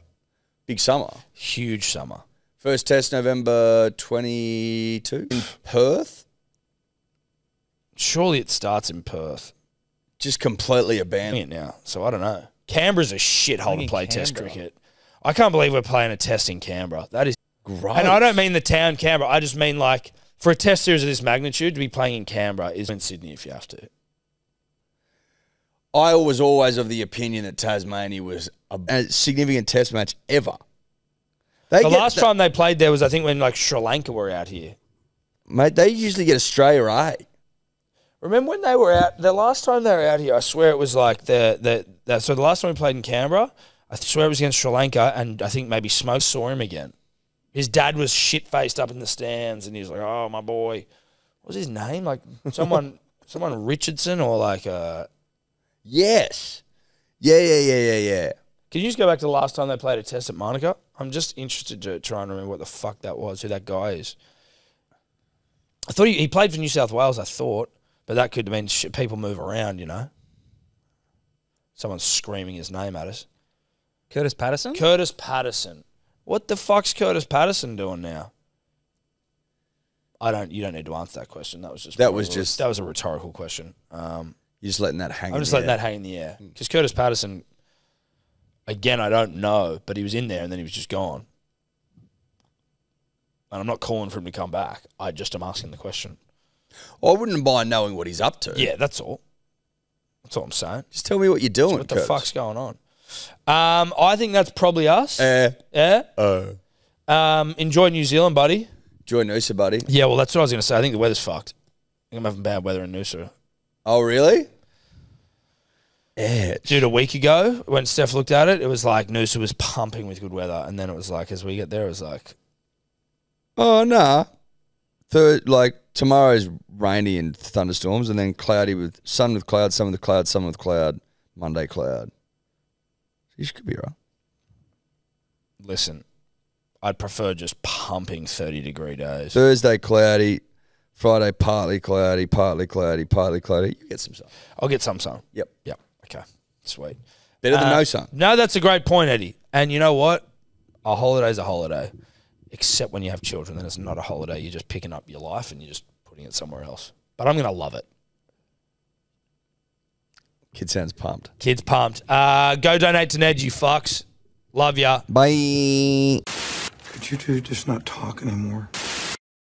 Big summer. Huge summer. First test November 22 in Perth. Surely it starts in Perth. Just completely abandoned. It now, so I don't know. Canberra's a shithole to in play test Canberra. cricket. I can't believe we're playing a test in Canberra. That is Gross. And I don't mean the town Canberra. I just mean like for a test series of this magnitude to be playing in Canberra is in Sydney if you have to. I was always of the opinion that Tasmania was a significant test match ever. They The get last time they played there was I think when like Sri Lanka were out here. mate, they usually get Australia A. Remember when they were out? The last time they were out here, I swear it was like so the last time we played in Canberra, I swear it was against Sri Lanka, and I think maybe Smoke saw him again. His dad was shit faced up in the stands, and he was like, "Oh my boy, what was his name? Like someone Richardson or like Yes. Yeah. Can you just go back to the last time they played a test at Monica? I'm just interested to try and remember what the fuck that was, who that guy is. I thought he played for New South Wales, I thought, but that could have been people move around, you know. Someone's screaming his name at us. Curtis Patterson? Curtis Patterson. What the fuck's Curtis Patterson doing now? You don't need to answer that question. That was a rhetorical question. You're just letting that hang. I'm just letting that hang in the air. Because Curtis Patterson, again, I don't know, but he was in there and then he was just gone. And I'm not calling for him to come back. I just am asking the question. I wouldn't mind knowing what he's up to. Yeah, that's all. That's all I'm saying. Just tell me what you're doing. What the Curtis. fuck's going on? I think that's probably us. Yeah? Enjoy New Zealand, buddy. Enjoy Noosa, buddy. Yeah, well, that's what I was going to say. I think the weather's fucked. I think I'm having bad weather in Noosa. Oh, really? Yeah. Dude, a week ago, when Steph looked at it, it was like Noosa was pumping with good weather. And then it was like, as we get there, it was like... Oh, nah. Tomorrow's rainy and thunderstorms, and then cloudy with sun with cloud, sun with cloud, sun with cloud, Monday cloud. You could be right. Listen, I'd prefer just pumping 30-degree days. Thursday cloudy, Friday partly cloudy, partly cloudy, partly cloudy. You get some sun. I'll get some sun. Yep. Okay. Sweet. Better than no sun. No, that's a great point, Eddie. And you know what? A holiday's a holiday. Except when you have children, then it's not a holiday. You're just picking up your life and you're just putting it somewhere else. But I'm going to love it. Kid sounds pumped. Kids pumped. Go donate to Ned, you fucks. Love ya. Bye. Could you two just not talk anymore?